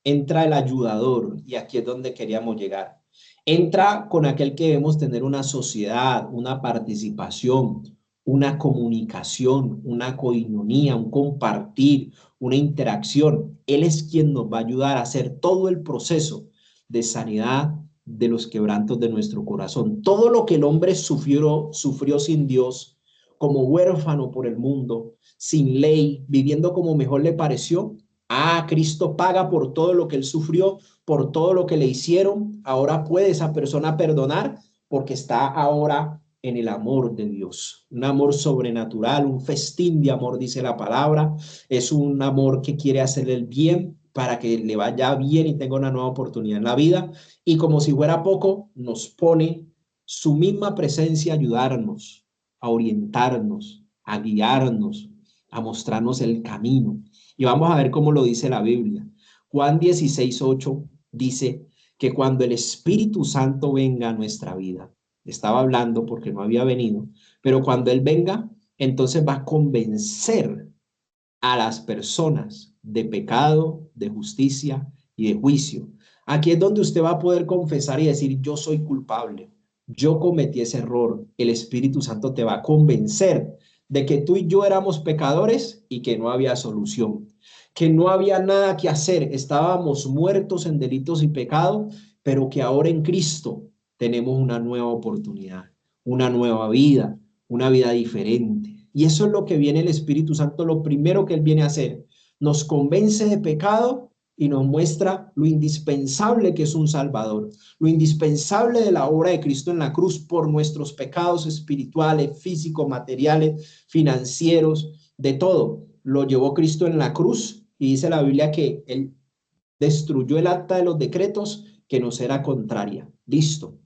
Speaker 3: entra el ayudador, y aquí es donde queríamos llegar. Entra con aquel que debemos tener una sociedad, una participación, una comunicación, una coinonía, un compartir, una interacción. Él es quien nos va a ayudar a hacer todo el proceso de sanidad de los quebrantos de nuestro corazón. Todo lo que el hombre sufrió sin Dios, como huérfano por el mundo, sin ley, viviendo como mejor le pareció. Cristo paga por todo lo que él sufrió, por todo lo que le hicieron. Ahora puede esa persona perdonar porque está ahora en el amor de Dios. Un amor sobrenatural, un festín de amor, dice la palabra. Es un amor que quiere hacerle el bien para que le vaya bien y tenga una nueva oportunidad en la vida. Y como si fuera poco, nos pone su misma presencia a ayudarnos, a orientarnos, a guiarnos, a mostrarnos el camino. Y vamos a ver cómo lo dice la Biblia. Juan 16:8 dice que cuando el Espíritu Santo venga a nuestra vida, estaba hablando porque no había venido, pero cuando Él venga, entonces va a convencer a las personas de pecado, de justicia y de juicio. Aquí es donde usted va a poder confesar y decir, yo soy culpable, yo cometí ese error. El Espíritu Santo te va a convencer de que tú y yo éramos pecadores y que no había solución, que no había nada que hacer, estábamos muertos en delitos y pecados, pero que ahora en Cristo tenemos una nueva oportunidad, una nueva vida, una vida diferente. Y eso es lo que viene el Espíritu Santo, lo primero que Él viene a hacer. Nos convence de pecado y nos muestra lo indispensable que es un Salvador, lo indispensable de la obra de Cristo en la cruz por nuestros pecados espirituales, físicos, materiales, financieros, de todo. Lo llevó Cristo en la cruz y dice la Biblia que Él destruyó el acta de los decretos que nos era contraria. Listo.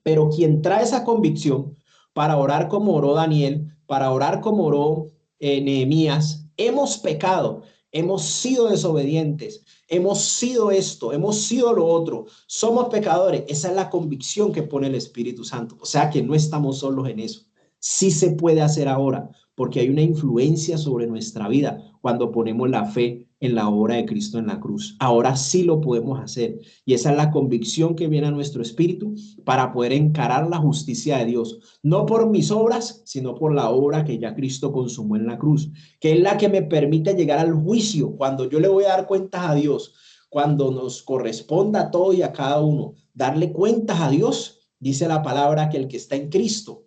Speaker 3: Pero quien trae esa convicción para orar como oró Daniel, para orar como oró Nehemías, hemos pecado, hemos sido desobedientes, hemos sido esto, hemos sido lo otro, somos pecadores. Esa es la convicción que pone el Espíritu Santo. O sea que no estamos solos en eso. Sí se puede hacer ahora, porque hay una influencia sobre nuestra vida cuando ponemos la fe en la obra de Cristo en la cruz. Ahora sí lo podemos hacer. Y esa es la convicción que viene a nuestro espíritu para poder encarar la justicia de Dios, no por mis obras, sino por la obra que ya Cristo consumó en la cruz, que es la que me permite llegar al juicio, cuando yo le voy a dar cuentas a Dios, cuando nos corresponda a todo y a cada uno darle cuentas a Dios. Dice la palabra que el que está en Cristo,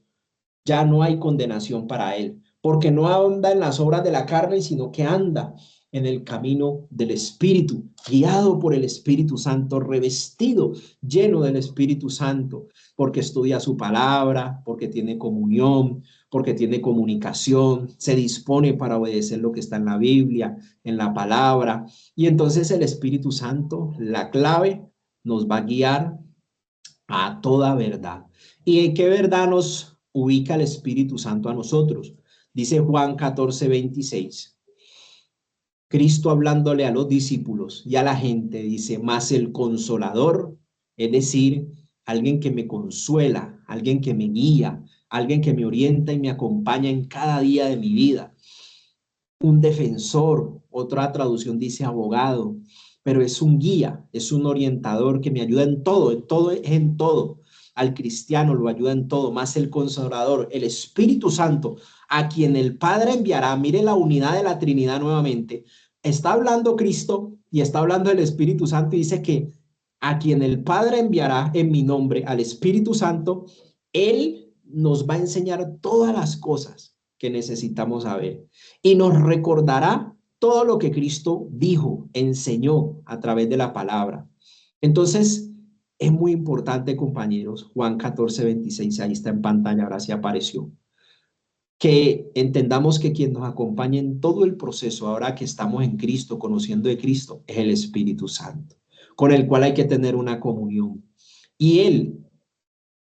Speaker 3: ya no hay condenación para él, porque no anda en las obras de la carne, sino que anda en el camino del Espíritu, guiado por el Espíritu Santo, revestido, lleno del Espíritu Santo, porque estudia su palabra, porque tiene comunión, porque tiene comunicación, se dispone para obedecer lo que está en la Biblia, en la palabra. Y entonces el Espíritu Santo, la clave, nos va a guiar a toda verdad. ¿Y en qué verdad nos ubica el Espíritu Santo a nosotros? Dice Juan 14:26. Cristo hablándole a los discípulos y a la gente dice, más el Consolador, es decir, alguien que me consuela, alguien que me guía, alguien que me orienta y me acompaña en cada día de mi vida. Un defensor, otra traducción dice abogado, pero es un guía, es un orientador que me ayuda en todo, en todo. Al cristiano lo ayuda en todo, más el Consolador, el Espíritu Santo, a quien el Padre enviará. Mire la unidad de la Trinidad nuevamente. Está hablando Cristo y está hablando el Espíritu Santo y dice que a quien el Padre enviará en mi nombre, al Espíritu Santo, Él nos va a enseñar todas las cosas que necesitamos saber y nos recordará todo lo que Cristo dijo, enseñó a través de la palabra. Entonces, es muy importante, compañeros, Juan 14:26, ahí está en pantalla, ahora sí apareció, que entendamos que quien nos acompaña en todo el proceso, ahora que estamos en Cristo, conociendo de Cristo, es el Espíritu Santo, con el cual hay que tener una comunión. Y Él,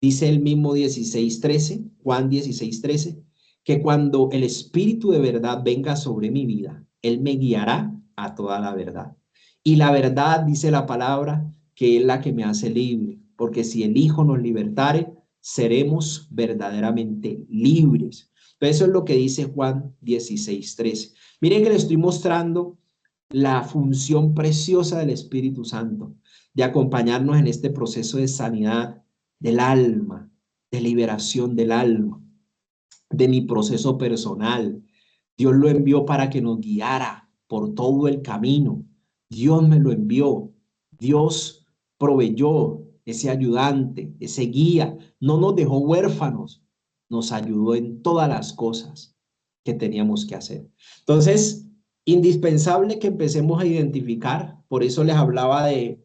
Speaker 3: dice el mismo 16:13, Juan 16:13, que cuando el Espíritu de verdad venga sobre mi vida, Él me guiará a toda la verdad. Y la verdad, dice la palabra, que es la que me hace libre, porque si el Hijo nos libertare, seremos verdaderamente libres. Entonces, eso es lo que dice Juan 16:13. Miren que le estoy mostrando la función preciosa del Espíritu Santo, de acompañarnos en este proceso de sanidad del alma, de liberación del alma, de mi proceso personal. Dios lo envió para que nos guiara por todo el camino. Dios me lo envió. Dios proveyó ese ayudante, ese guía. No nos dejó huérfanos. Nos ayudó en todas las cosas que teníamos que hacer. Entonces, indispensable que empecemos a identificar. Por eso les hablaba de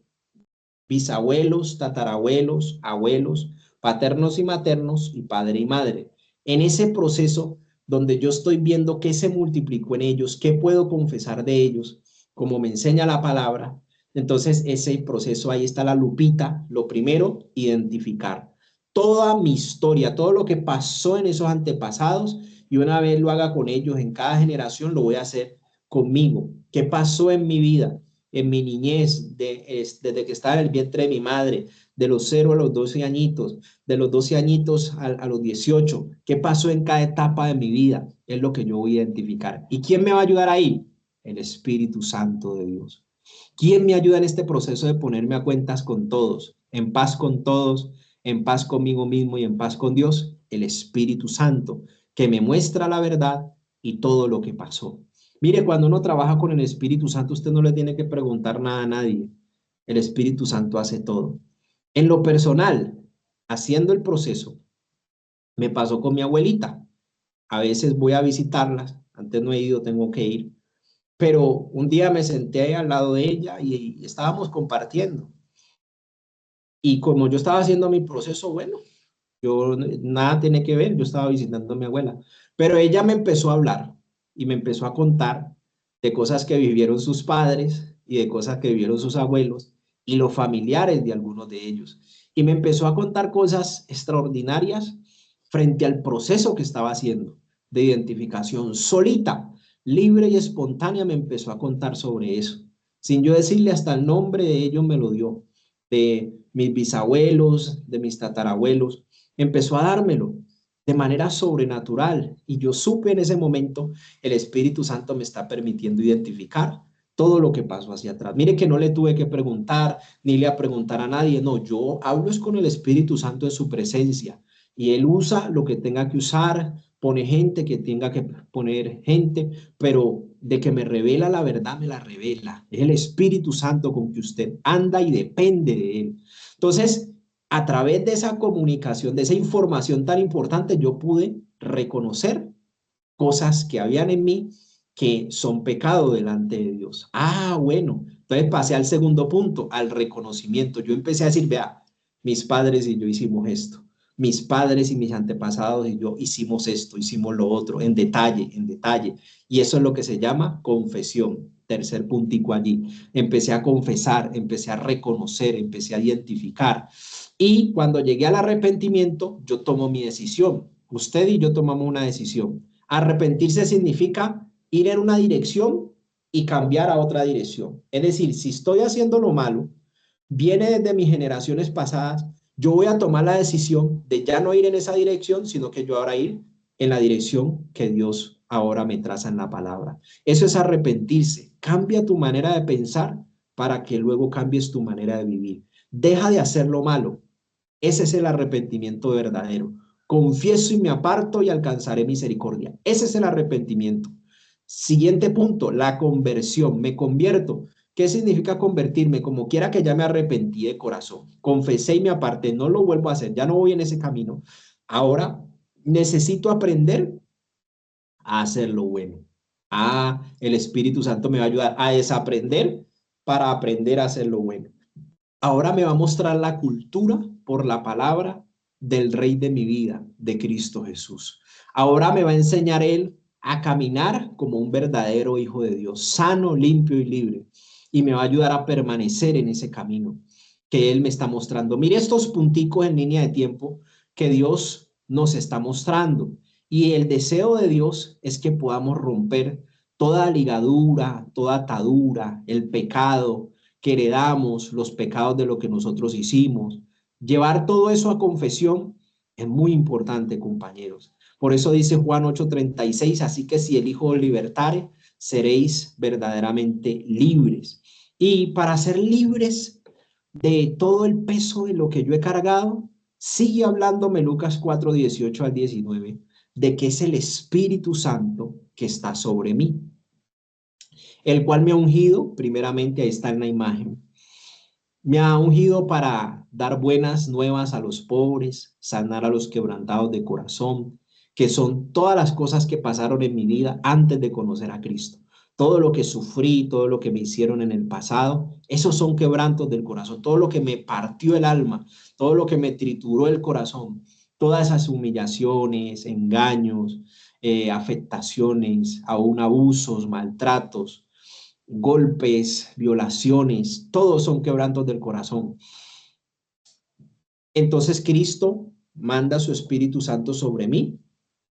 Speaker 3: bisabuelos, tatarabuelos, abuelos, paternos y maternos y padre y madre. En ese proceso donde yo estoy viendo qué se multiplicó en ellos, qué puedo confesar de ellos, como me enseña la palabra, entonces ese proceso, ahí está la lupita. Lo primero, identificar toda mi historia, todo lo que pasó en esos antepasados, y una vez lo haga con ellos en cada generación, lo voy a hacer conmigo. ¿Qué pasó en mi vida? En mi niñez, desde que estaba en el vientre de mi madre, de los 0 a los 12 añitos, de los 12 añitos a los 18, ¿qué pasó en cada etapa de mi vida? Es lo que yo voy a identificar. ¿Y quién me va a ayudar ahí? El Espíritu Santo de Dios. ¿Quién me ayuda en este proceso de ponerme a cuentas con todos, en paz con todos, en paz conmigo mismo y en paz con Dios? El Espíritu Santo, que me muestra la verdad y todo lo que pasó. Mire, cuando uno trabaja con el Espíritu Santo, usted no le tiene que preguntar nada a nadie. El Espíritu Santo hace todo. En lo personal, haciendo el proceso, me pasó con mi abuelita. A veces voy a visitarlas. Antes no he ido, tengo que ir. pero un día me senté al lado de ella y estábamos compartiendo. Y como yo estaba haciendo mi proceso, bueno, yo nada tiene que ver, yo estaba visitando a mi abuela, pero ella me empezó a hablar y me empezó a contar de cosas que vivieron sus padres y de cosas que vivieron sus abuelos y los familiares de algunos de ellos. Y me empezó a contar cosas extraordinarias frente al proceso que estaba haciendo de identificación solita, libre y espontánea. Me empezó a contar sobre eso. Sin yo decirle, hasta el nombre de ellos me lo dio, de mis bisabuelos, de mis tatarabuelos. Empezó a dármelo de manera sobrenatural y yo supe en ese momento, el Espíritu Santo me está permitiendo identificar todo lo que pasó hacia atrás. Mire que no le tuve que preguntar, ni le a preguntar a nadie, no, yo hablo es con el Espíritu Santo en su presencia y Él usa lo que tenga que usar, pone gente que tenga que poner gente, pero de que me revela la verdad, me la revela. Es el Espíritu Santo con que usted anda y depende de Él. Entonces, a través de esa comunicación, de esa información tan importante, yo pude reconocer cosas que habían en mí que son pecado delante de Dios. Ah, bueno, entonces pasé al segundo punto, al reconocimiento. Yo empecé a decir, vea, mis padres y yo hicimos esto. Mis padres y mis antepasados y yo hicimos esto, hicimos lo otro, en detalle, en detalle. Y eso es lo que se llama confesión. Tercer puntico allí. Empecé a confesar, empecé a reconocer, empecé a identificar. Y cuando llegué al arrepentimiento, yo tomo mi decisión. Usted y yo tomamos una decisión. Arrepentirse significa ir en una dirección y cambiar a otra dirección. Es decir, si estoy haciendo lo malo, viene desde mis generaciones pasadas, yo voy a tomar la decisión de ya no ir en esa dirección, sino que yo ahora ir en la dirección que Dios ahora me traza en la palabra. Eso es arrepentirse. Cambia tu manera de pensar para que luego cambies tu manera de vivir. Deja de hacer lo malo. Ese es el arrepentimiento verdadero. Confieso y me aparto y alcanzaré misericordia. Ese es el arrepentimiento. Siguiente punto, la conversión. Me convierto. ¿Qué significa convertirme? Como quiera que ya me arrepentí de corazón. Confesé y me aparté. No lo vuelvo a hacer. Ya no voy en ese camino. Ahora necesito aprender a hacer lo bueno. El Espíritu Santo me va a ayudar a desaprender para aprender a hacer lo bueno. Ahora me va a mostrar la cultura por la palabra del Rey de mi vida, de Cristo Jesús. Ahora me va a enseñar Él a caminar como un verdadero hijo de Dios, sano, limpio y libre. Y me va a ayudar a permanecer en ese camino que Él me está mostrando. Mire estos punticos en línea de tiempo que Dios nos está mostrando. Y el deseo de Dios es que podamos romper toda ligadura, toda atadura, el pecado, que heredamos, los pecados de lo que nosotros hicimos. Llevar todo eso a confesión es muy importante, compañeros. Por eso dice Juan 8:36, así que si el Hijo os libertare, seréis verdaderamente libres. Y para ser libres de todo el peso de lo que yo he cargado, sigue hablándome Lucas 4:18-19, de que es el Espíritu Santo que está sobre mí, el cual me ha ungido, primeramente ahí está en la imagen, me ha ungido para dar buenas nuevas a los pobres, sanar a los quebrantados de corazón, que son todas las cosas que pasaron en mi vida antes de conocer a Cristo. Todo lo que sufrí, todo lo que me hicieron en el pasado, esos son quebrantos del corazón. Todo lo que me partió el alma, todo lo que me trituró el corazón, todas esas humillaciones, engaños, afectaciones, aún abusos, maltratos, golpes, violaciones, todos son quebrantos del corazón. Entonces Cristo manda su Espíritu Santo sobre mí,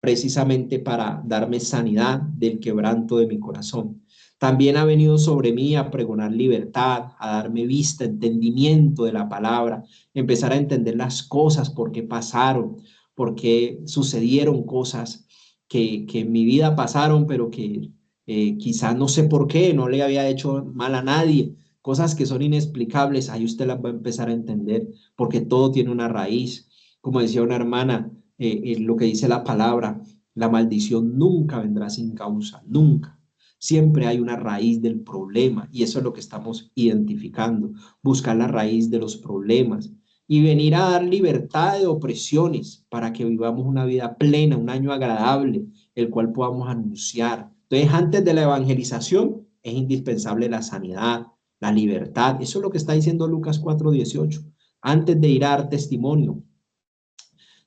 Speaker 3: precisamente para darme sanidad del quebranto de mi corazón. También ha venido sobre mí a pregonar libertad, a darme vista, entendimiento de la palabra, empezar a entender las cosas, por qué pasaron, por qué sucedieron cosas que en mi vida pasaron, pero que quizás no sé por qué, no le había hecho mal a nadie, cosas que son inexplicables, ahí usted las va a empezar a entender, porque todo tiene una raíz. Como decía una hermana, lo que dice la palabra, la maldición nunca vendrá sin causa, nunca. Siempre hay una raíz del problema y eso es lo que estamos identificando, buscar la raíz de los problemas y venir a dar libertad de opresiones para que vivamos una vida plena, un año agradable, el cual podamos anunciar. Entonces, antes de la evangelización, es indispensable la sanidad, la libertad. Eso es lo que está diciendo Lucas 4:18. Antes de ir a dar testimonio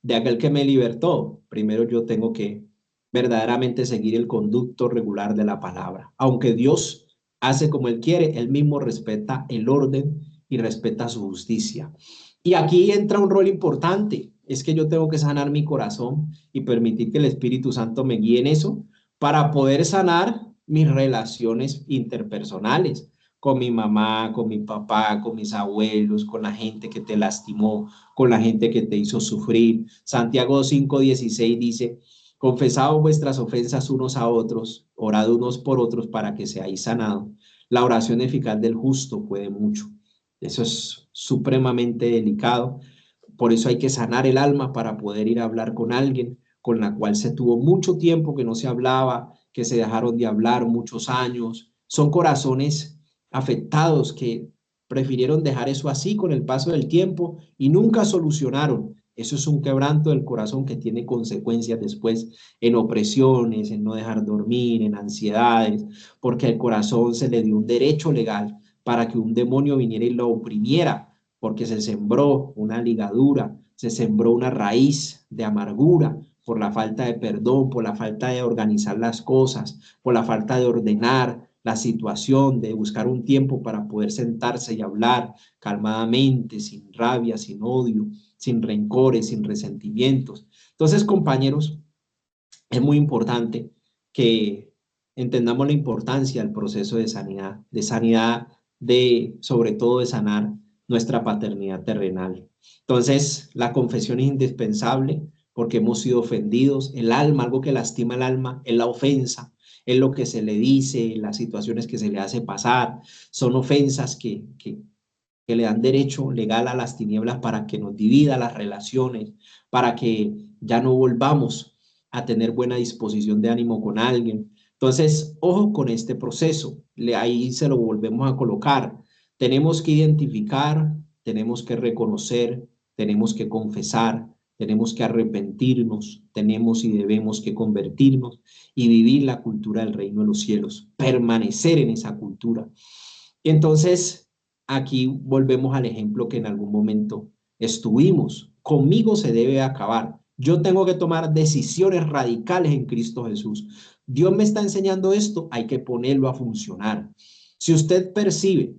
Speaker 3: de aquel que me libertó, primero yo tengo que verdaderamente seguir el conducto regular de la palabra. Aunque Dios hace como Él quiere, Él mismo respeta el orden y respeta su justicia. Y aquí entra un rol importante, es que yo tengo que sanar mi corazón y permitir que el Espíritu Santo me guíe en eso para poder sanar mis relaciones interpersonales con mi mamá, con mi papá, con mis abuelos, con la gente que te lastimó, con la gente que te hizo sufrir. Santiago 5:16 dice: confesaos vuestras ofensas unos a otros, orad unos por otros para que seáis sanados. La oración eficaz del justo puede mucho. Eso es supremamente delicado. Por eso hay que sanar el alma para poder ir a hablar con alguien con la cual se tuvo mucho tiempo que no se hablaba, que se dejaron de hablar muchos años. Son corazones afectados que prefirieron dejar eso así con el paso del tiempo y nunca solucionaron. Eso es un quebranto del corazón que tiene consecuencias después en opresiones, en no dejar dormir, en ansiedades, porque al corazón se le dio un derecho legal para que un demonio viniera y lo oprimiera, porque se sembró una ligadura, se sembró una raíz de amargura por la falta de perdón, por la falta de organizar las cosas, por la falta de ordenar la situación, de buscar un tiempo para poder sentarse y hablar calmadamente, sin rabia, sin odio, sin rencores, sin resentimientos. Entonces, compañeros, es muy importante que entendamos la importancia del proceso de sanidad, sobre todo de sanar nuestra paternidad terrenal. Entonces, la confesión es indispensable porque hemos sido ofendidos. El alma, algo que lastima el alma, es la ofensa, es lo que se le dice, las situaciones que se le hace pasar, son ofensas que le dan derecho legal a las tinieblas para que nos divida las relaciones, para que ya no volvamos a tener buena disposición de ánimo con alguien. Entonces, ojo con este proceso, ahí se lo volvemos a colocar. Tenemos que identificar, tenemos que reconocer, tenemos que confesar, tenemos que arrepentirnos, tenemos y debemos que convertirnos y vivir la cultura del reino de los cielos, permanecer en esa cultura. Entonces, aquí volvemos al ejemplo que en algún momento estuvimos. Conmigo se debe acabar. Yo tengo que tomar decisiones radicales en Cristo Jesús. Dios me está enseñando esto, hay que ponerlo a funcionar. Si usted percibe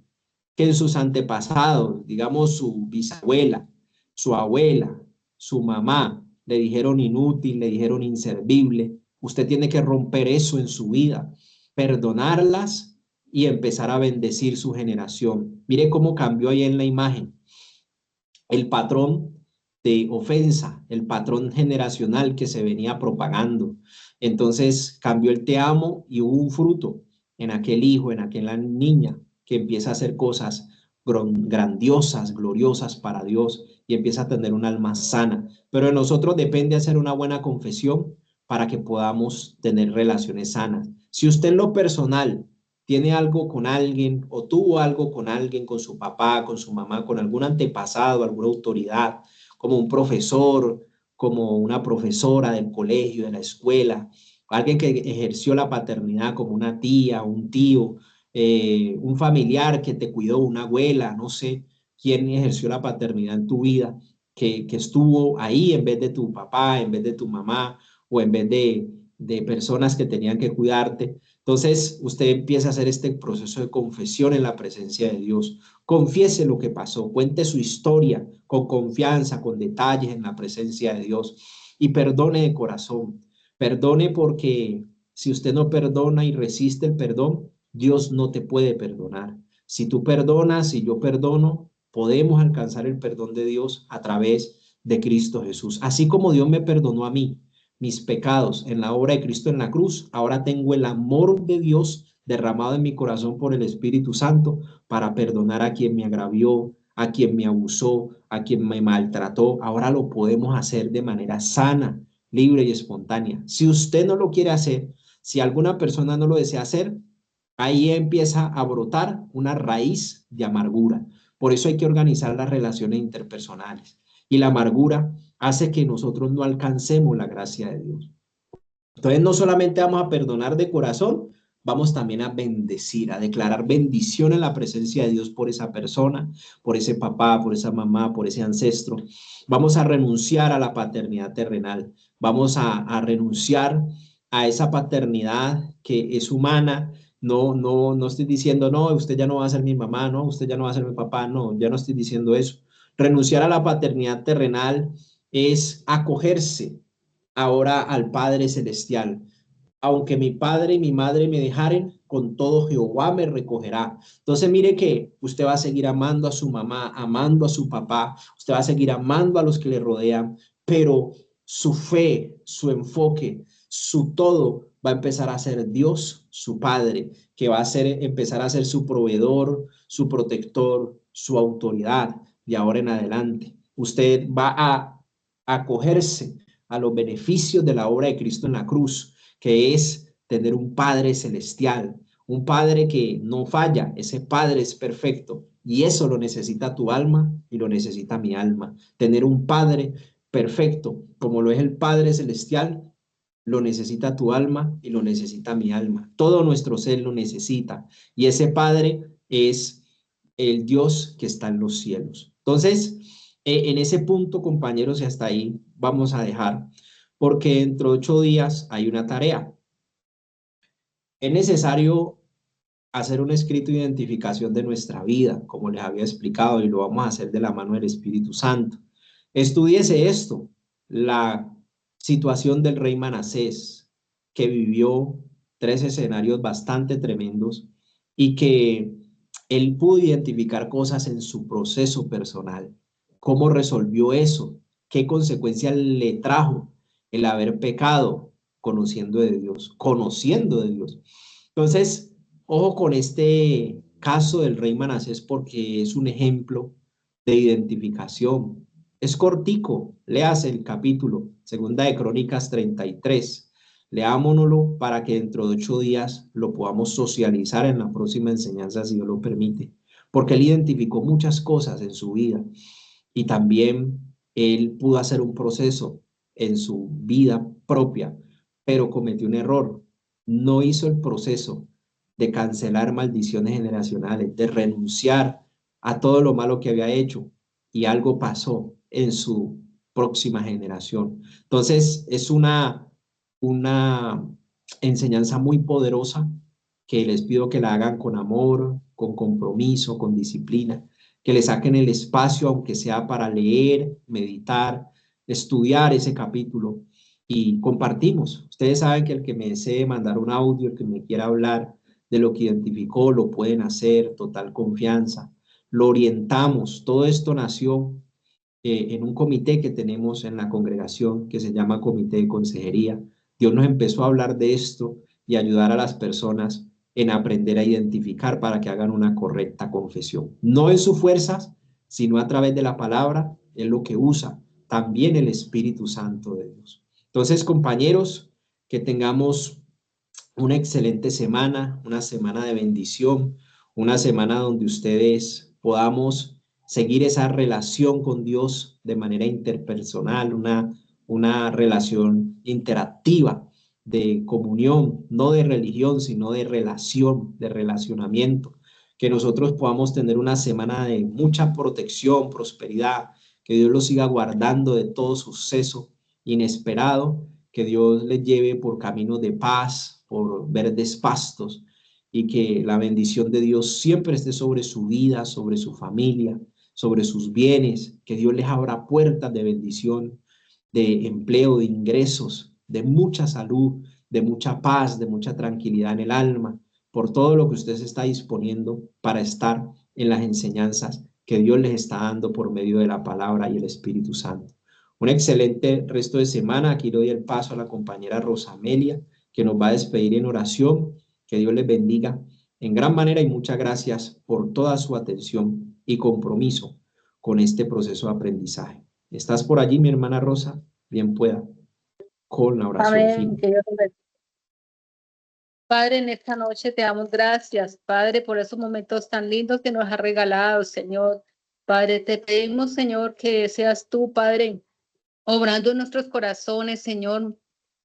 Speaker 3: que en sus antepasados, digamos su bisabuela, su abuela, su mamá, le dijeron inútil, le dijeron inservible, usted tiene que romper eso en su vida, perdonarlas y empezar a bendecir su generación. Mire cómo cambió ahí en la imagen el patrón de ofensa, el patrón generacional que se venía propagando. Entonces cambió el te amo y hubo un fruto en aquel hijo, en aquella niña que empieza a hacer cosas grandiosas, gloriosas para Dios y empieza a tener un alma sana. Pero de nosotros depende hacer una buena confesión para que podamos tener relaciones sanas. Si usted en lo personal tiene algo con alguien o tuvo algo con alguien, con su papá, con su mamá, con algún antepasado, alguna autoridad, como un profesor, como una profesora del colegio, de la escuela, alguien que ejerció la paternidad como una tía, un tío, un familiar que te cuidó, una abuela, no sé quién ejerció la paternidad en tu vida, que estuvo ahí en vez de tu papá, en vez de tu mamá o en vez de personas que tenían que cuidarte. Entonces, usted empieza a hacer este proceso de confesión en la presencia de Dios. Confiese lo que pasó, cuente su historia con confianza, con detalles en la presencia de Dios y perdone de corazón. Perdone porque si usted no perdona y resiste el perdón, Dios no te puede perdonar. Si tú perdonas y yo perdono, podemos alcanzar el perdón de Dios a través de Cristo Jesús. Así como Dios me perdonó a mí mis pecados en la obra de Cristo en la cruz, ahora tengo el amor de Dios derramado en mi corazón por el Espíritu Santo para perdonar a quien me agravió, a quien me abusó, a quien me maltrató. Ahora lo podemos hacer de manera sana, libre y espontánea. Si usted no lo quiere hacer, si alguna persona no lo desea hacer, ahí empieza a brotar una raíz de amargura. Por eso hay que organizar las relaciones interpersonales. Y la amargura hace que nosotros no alcancemos la gracia de Dios. Entonces no solamente vamos a perdonar de corazón, vamos también a bendecir, a declarar bendición en la presencia de Dios por esa persona, por ese papá, por esa mamá, por ese ancestro. Vamos a renunciar a la paternidad terrenal. Vamos a renunciar a esa paternidad que es humana. No estoy diciendo, no, usted ya no va a ser mi mamá, no, usted ya no va a ser mi papá, no, ya no estoy diciendo eso. Renunciar a la paternidad terrenal es acogerse ahora al Padre Celestial. Aunque mi padre y mi madre me dejaren, con todo Jehová me recogerá. Entonces mire que usted va a seguir amando a su mamá, amando a su papá, usted va a seguir amando a los que le rodean, pero su fe, su enfoque, su todo va a empezar a ser Dios, su Padre, que va a empezar a ser su proveedor, su protector, su autoridad de ahora en adelante. Usted va a acogerse a los beneficios de la obra de Cristo en la cruz, que es tener un Padre celestial, un Padre que no falla, ese Padre es perfecto y eso lo necesita tu alma y lo necesita mi alma. Tener un Padre perfecto, como lo es el Padre celestial, lo necesita tu alma y lo necesita mi alma. Todo nuestro ser lo necesita y ese Padre es el Dios que está en los cielos. Entonces, en ese punto, compañeros, y hasta ahí vamos a dejar, porque dentro de 8 días hay una tarea. Es necesario hacer un escrito de identificación de nuestra vida, como les había explicado, y lo vamos a hacer de la mano del Espíritu Santo. Estudiese esto, la situación del rey Manasés, que vivió 3 escenarios bastante tremendos y que él pudo identificar cosas en su proceso personal. ¿Cómo resolvió eso? ¿Qué consecuencias le trajo el haber pecado conociendo de Dios? Conociendo de Dios. Entonces, ojo con este caso del rey Manasés porque es un ejemplo de identificación. Es cortico, leas el capítulo, segunda de Crónicas 33. Leámonoslo para que dentro de 8 días lo podamos socializar en la próxima enseñanza, si Dios lo permite. Porque él identificó muchas cosas en su vida y también él pudo hacer un proceso en su vida propia, pero cometió un error. No hizo el proceso de cancelar maldiciones generacionales, de renunciar a todo lo malo que había hecho y algo pasó en su próxima generación. Entonces, es una enseñanza muy poderosa que les pido que la hagan con amor, con compromiso, con disciplina, que le saquen el espacio, aunque sea para leer, meditar, estudiar ese capítulo y compartimos. Ustedes saben que el que me desee mandar un audio, el que me quiera hablar de lo que identificó, lo pueden hacer, total confianza. Lo orientamos. Todo esto nació en un comité que tenemos en la congregación que se llama Comité de Consejería. Dios nos empezó a hablar de esto y ayudar a las personas en aprender a identificar para que hagan una correcta confesión. No en sus fuerzas, sino a través de la palabra, es lo que usa también el Espíritu Santo de Dios. Entonces, compañeros, que tengamos una excelente semana, una semana de bendición, una semana donde ustedes podamos seguir esa relación con Dios de manera interpersonal, una relación interactiva de comunión, no de religión, sino de relación, de relacionamiento. Que nosotros podamos tener una semana de mucha protección, prosperidad, que Dios los siga guardando de todo suceso inesperado, que Dios les lleve por caminos de paz, por verdes pastos, y que la bendición de Dios siempre esté sobre su vida, sobre su familia, sobre sus bienes, que Dios les abra puertas de bendición, de empleo, de ingresos, de mucha salud, de mucha paz, de mucha tranquilidad en el alma, por todo lo que usted se está disponiendo para estar en las enseñanzas que Dios les está dando por medio de la palabra y el Espíritu Santo. Un excelente resto de semana. Aquí le doy el paso a la compañera Rosamelia, que nos va a despedir en oración. Que Dios les bendiga en gran manera y muchas gracias por toda su atención y compromiso con este proceso de aprendizaje. ¿Estás por allí, mi hermana Rosa? Bien pueda, con la oración
Speaker 2: Amén.
Speaker 3: final.
Speaker 2: Padre, en esta noche te damos gracias, Padre, por esos momentos tan lindos que nos has regalado, Señor. Padre, te pedimos, Señor, que seas tú, Padre, obrando en nuestros corazones, Señor,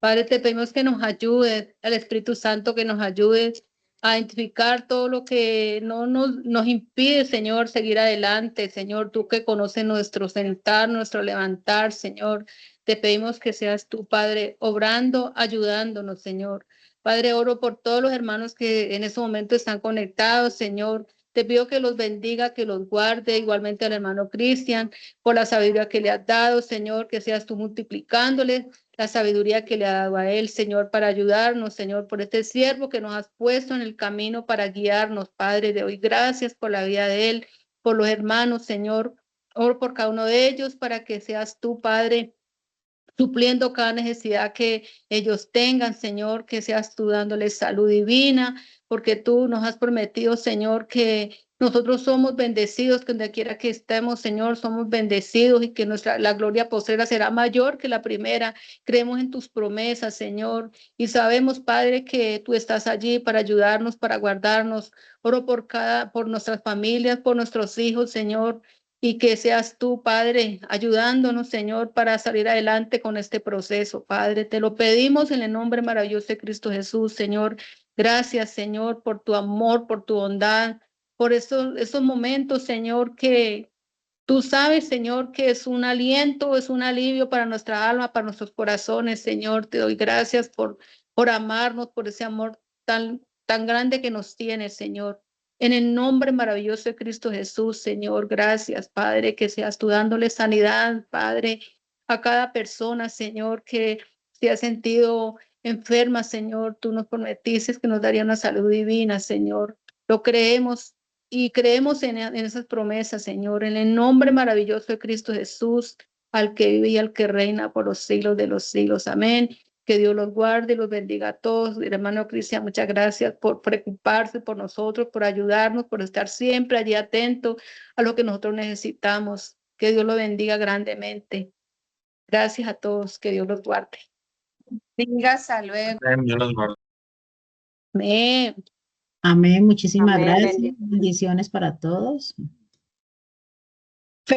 Speaker 5: Padre, te pedimos que nos ayudes, al Espíritu Santo que nos ayude a identificar todo lo que no nos impide, Señor, seguir adelante. Señor, tú que conoces nuestro sentar, nuestro levantar, Señor, te pedimos que seas tú, Padre, obrando, ayudándonos, Señor. Padre, oro por todos los hermanos que en ese momento están conectados, Señor. Te pido que los bendiga, que los guarde, igualmente al hermano Cristian, por la sabiduría que le has dado, Señor, que seas tú multiplicándole la sabiduría que le ha dado a él, Señor, para ayudarnos, Señor, por este siervo que nos has puesto en el camino para guiarnos, Padre, de hoy. Gracias por la vida de él, por los hermanos, Señor. Oro por cada uno de ellos para que seas tú, Padre, supliendo cada necesidad que ellos tengan, Señor, que seas tú dándoles salud divina, porque tú nos has prometido, Señor, que nosotros somos bendecidos, que donde quiera que estemos, Señor, somos bendecidos y que la gloria postrera será mayor que la primera. Creemos en tus promesas, Señor, y sabemos, Padre, que tú estás allí para ayudarnos, para guardarnos. Oro por nuestras familias, por nuestros hijos, Señor, y que seas tú, Padre, ayudándonos, Señor, para salir adelante con este proceso, Padre. Te lo pedimos en el nombre maravilloso de Cristo Jesús, Señor. Gracias, Señor, por tu amor, por tu bondad, por esos momentos, Señor, que tú sabes, Señor, que es un aliento, es un alivio para nuestra alma, para nuestros corazones, Señor. Te doy gracias por amarnos, por ese amor tan grande que nos tienes, Señor. En el nombre maravilloso de Cristo Jesús, Señor, gracias, Padre, que seas tú dándole sanidad, Padre, a cada persona, Señor, que se ha sentido enferma, Señor. Tú nos prometiste que nos daría una salud divina, Señor. Lo creemos y creemos en esas promesas, Señor, en el nombre maravilloso de Cristo Jesús, al que vive y al que reina por los siglos de los siglos. Amén. Que Dios los guarde y los bendiga a todos. Hermano Cristian, muchas gracias por preocuparse por nosotros, por ayudarnos, por estar siempre allí atento a lo que nosotros necesitamos. Que Dios lo bendiga grandemente. Gracias a todos. Que Dios los guarde.
Speaker 2: Venga, hasta luego.
Speaker 6: Dios los guarde.
Speaker 5: Amén.
Speaker 4: Amén. Muchísimas
Speaker 1: Amén,
Speaker 4: gracias.
Speaker 1: bendiciones.
Speaker 4: Bendiciones para todos.